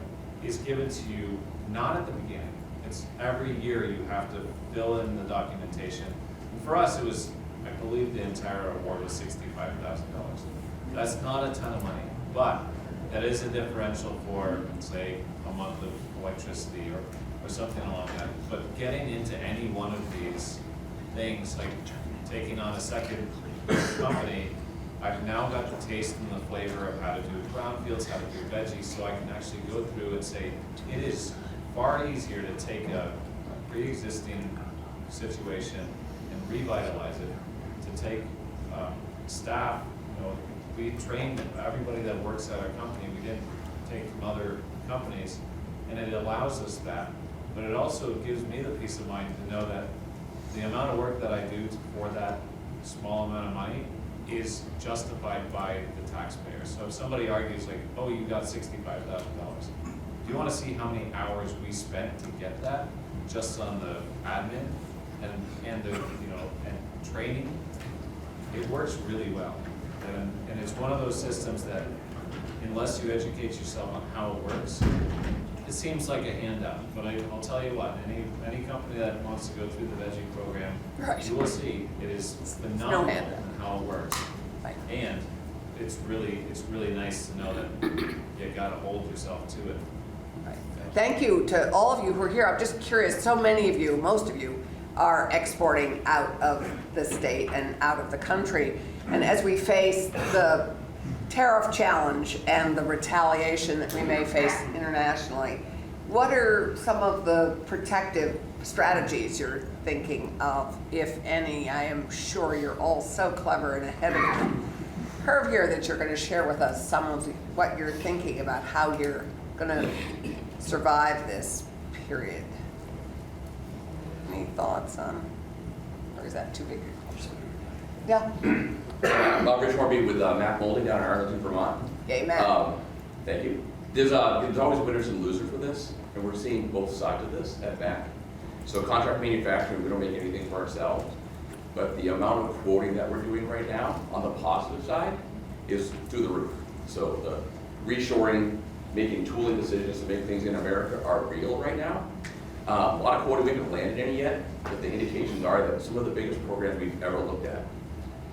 is given to you not at the beginning. It's every year you have to fill in the documentation. For us, it was, I believe the entire award was $65,000. That's not a ton of money, but that is a differential for, say, a month of electricity or something along that. But getting into any one of these things, like taking on a second company, I've now got the taste and the flavor of how to do brownfields, how to do veggies, so I can actually go through and say, it is far easier to take a pre-existing situation and revitalize it, to take staff. We trained everybody that works at our company. We didn't take from other companies, and it allows us that. But it also gives me the peace of mind to know that the amount of work that I do for that small amount of money is justified by the taxpayer. So if somebody argues like, oh, you got $65,000, do you want to see how many hours we spent to get that, just on the admin and the and training? It works really well, and it's one of those systems that, unless you educate yourself on how it works, it seems like a handout, but I'll tell you what, any company that wants to go through the veggie program, Right. you will see it is no phenomenal handout. in how it works. Right. And it's really nice to know that you gotta hold yourself to it. Thank you to all of you who are here. I'm just curious, so many of you, most of you, are exporting out of the state and out of the country. And as we face the tariff challenge and the retaliation that we may face internationally, what are some of the protective strategies you're thinking of, if any? I am sure you're all so clever and ahead of the curve here that you're going to share with us some of what you're thinking about how you're going to survive this period. Any thoughts on, or is that too big a question? Yeah. Rich Morby with Map Molding down in Arlington, Vermont. Yay, Matt. Thank you. There's always winners and losers for this, and we're seeing both sides of this at MAC. So contract manufacturing, we don't make anything for ourselves, but the amount of quoting that we're doing right now on the positive side is through the roof. So the reshoring, making tooling decisions to make things in America are real right now. A lot of quoting we haven't landed any yet, but the indications are that some of the biggest programs we've ever looked at.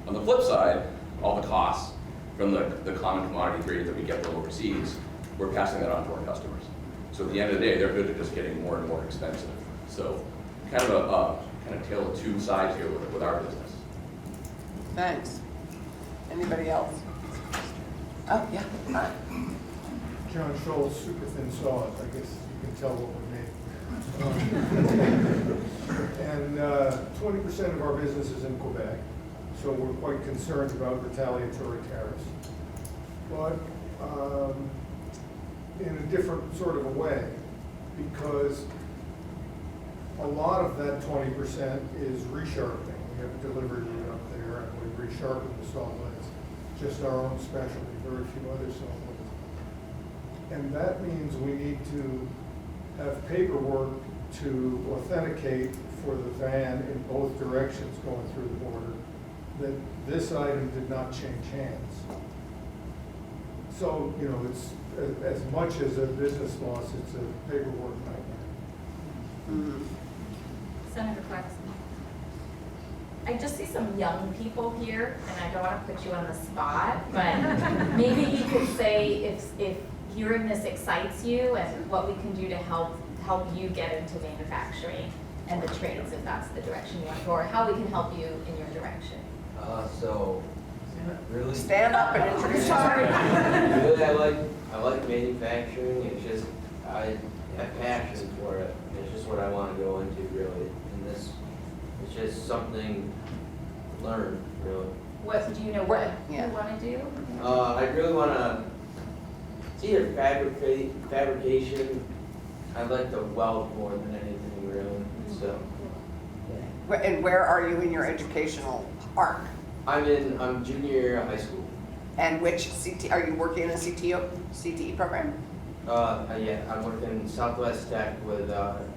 On the flip side, all the costs from the common commodity grades that we get from overseas, we're passing that on to our customers. So at the end of the day, they're good at just getting more and more expensive. So kind of a tale of two sides here with our business. Thanks. Anybody else? Oh, yeah. Hi. John Schultz, super thin saws. I guess you can tell what we made. And 20% of our business is in Quebec, so we're quite concerned about retaliatory tariffs. But in a different sort of a way, because a lot of that 20% is resharpening. We have a delivery unit up there, and we resharpen the saw blades, just our own specialty, very few other saw blades. And that means we need to have paperwork to authenticate for the van in both directions going through the border that this item did not change hands. So, you know, it's as much as a business loss, it's a paperwork nightmare. Senator Claxton. I just see some young people here, and I don't want to put you on the spot, but maybe you could say if hearing this excites you and what we can do to help you get into manufacturing and the trades, if that's the direction you want to go, or how we can help you in your direction. So, really. Stand up and introduce yourself. Really, I like manufacturing. It's just, I have passion for it. It's just what I want to go into, really. And this, it's just something to learn, really. What do you know what you want to do? I really want to, it's either fabrication. I like to weld more than anything, really. So. And where are you in your educational arc? I'm junior year of high school. And which CT, are you working in a CTE program? Yeah, I'm working Southwest Tech with Mr.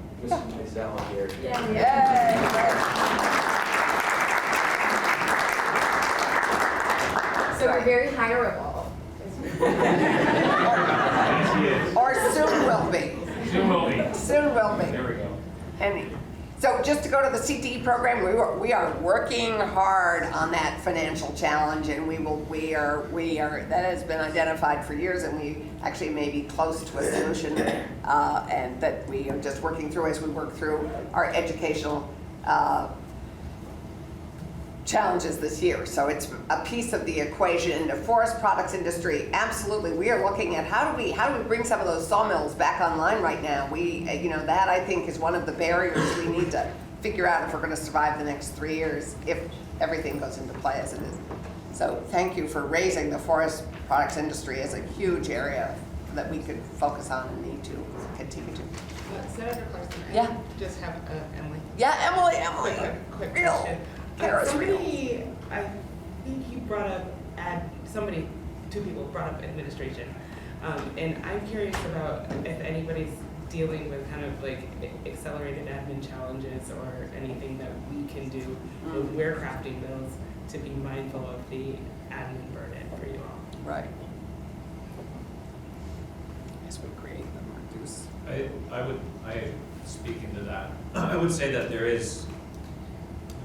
Mizell here. So you're very hireable. Or soon will be. Soon will be. Soon will be. There we go. And so just to go to the CTE program, we are working hard on that financial challenge, and we are that has been identified for years, and we actually may be close to a solution, and that we are just working through as we work through our educational challenges this year. So it's a piece of the equation. The forest products industry, absolutely. We are looking at how do we bring some of those sawmills back online right now. That I think is one of the barriers we need to figure out if we're going to survive the next 3 years, if everything goes into play as it is. So thank you for raising the forest products industry as a huge area that we could focus on and need to continue to. Senator Carson, Yeah. I just have Emily. Yeah, Emily. Quick Real. question. Kara's Somebody, I think you brought up, two people brought up administration. And I'm curious about if anybody's dealing with kind of like accelerated admin challenges or anything that we can do when we're crafting bills to be mindful of the admin burden for you all. Right. jobs we create in Vermont. I speaking to that, I would say that there is,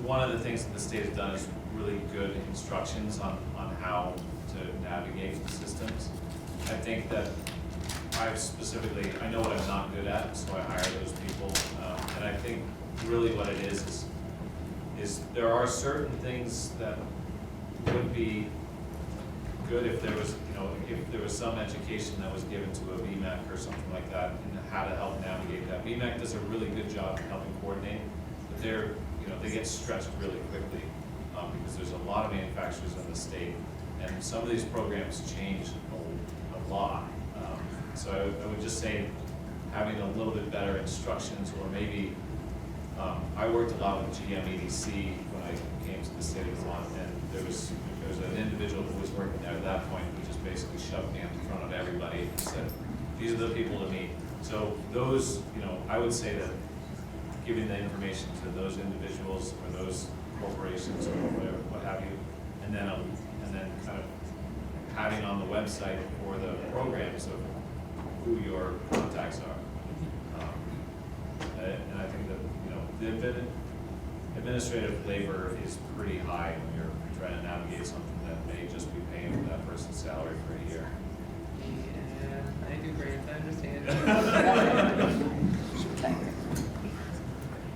one of the things that the state has done is really good instructions on how to navigate the systems. I think that I know what I'm not good at, so I hire those people. And I think really what it is there are certain things that would be good if there was, if there was some education that was given to a VMAC or something like that, and how to help navigate that. VMAC does a really good job in helping coordinate, but they get stretched really quickly because there's a lot of manufacturers in the state, and some of these programs change a lot. So I would just say having a little bit better instructions, or maybe I worked a lot with GM EDC when I came to the state of Vermont, and there was an individual who was working there at that point who just basically shoved me in front of everybody and said, these are the people to meet. So those, I would say that giving the information to those individuals or those corporations or whatever, what have you, and then kind of having on the website for the programs of who your contacts are. And I think that, the administrative labor is pretty high when you're trying to navigate something that may just be paying for that person's salary for a year. Yeah, I do grants, I understand.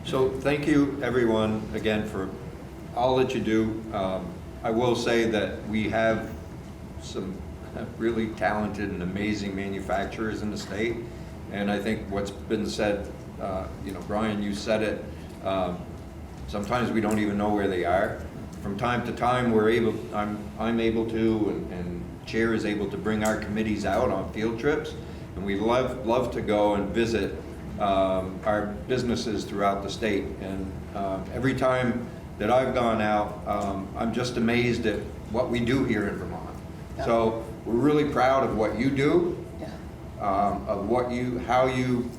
So thank you, everyone, again, for all that you do. I will say that we have some really talented and amazing manufacturers in the state, and I think what's been said, Brian, you said it, sometimes we don't even know where they are. From time to time, I'm able to, and Chair is able to bring our committees out on field trips, and we love to go and visit our businesses throughout the state. And every time that I've gone out, I'm just amazed at what we do here in Vermont. Yeah. So we're really proud of what you do, of how you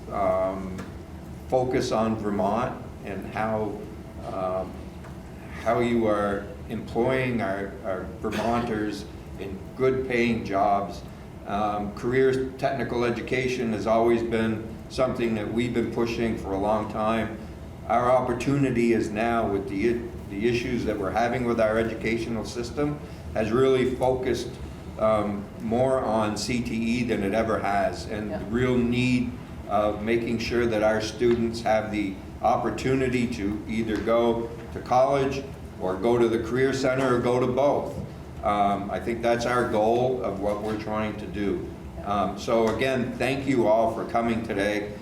focus on Vermont, and how you are employing our Vermonters in good paying jobs. Career technical education has always been something that we've been pushing for a long time. Our opportunity is now, with the issues that we're having with our educational system, has really focused more on CTE than it ever has, and the real need of making sure that our students have the opportunity to either go to college or go to the Career Center or go to both. I think that's our goal of what we're trying to do. So again, thank you all for coming today.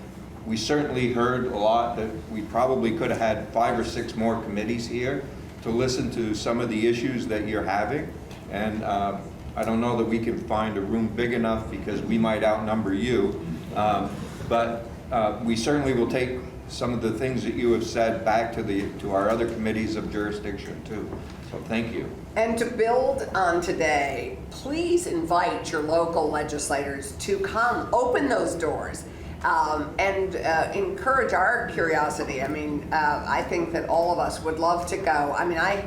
We certainly heard a lot that we probably could have had 5 or 6 more committees here to listen to some of the issues that you're having. And I don't know that we can find a room big enough because we might outnumber you. But we certainly will take some of the things that you have said back to our other committees of jurisdiction too. So thank you. And to build on today, please invite your local legislators to come, open those doors, and encourage our curiosity. I mean, I think that all of us would love to go. I mean, I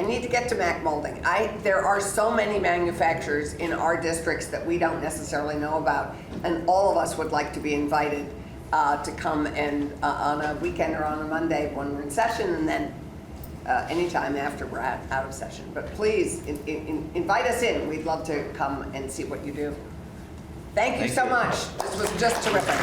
need to get to Mac Molding. There are so many manufacturers in our districts that we don't necessarily know about, and all of us would like to be invited to come and on a weekend or on a Monday when we're in session, and then anytime after we're out of session. But please invite us in. We'd love to come and see what you do. Thank you so much. This was just terrific.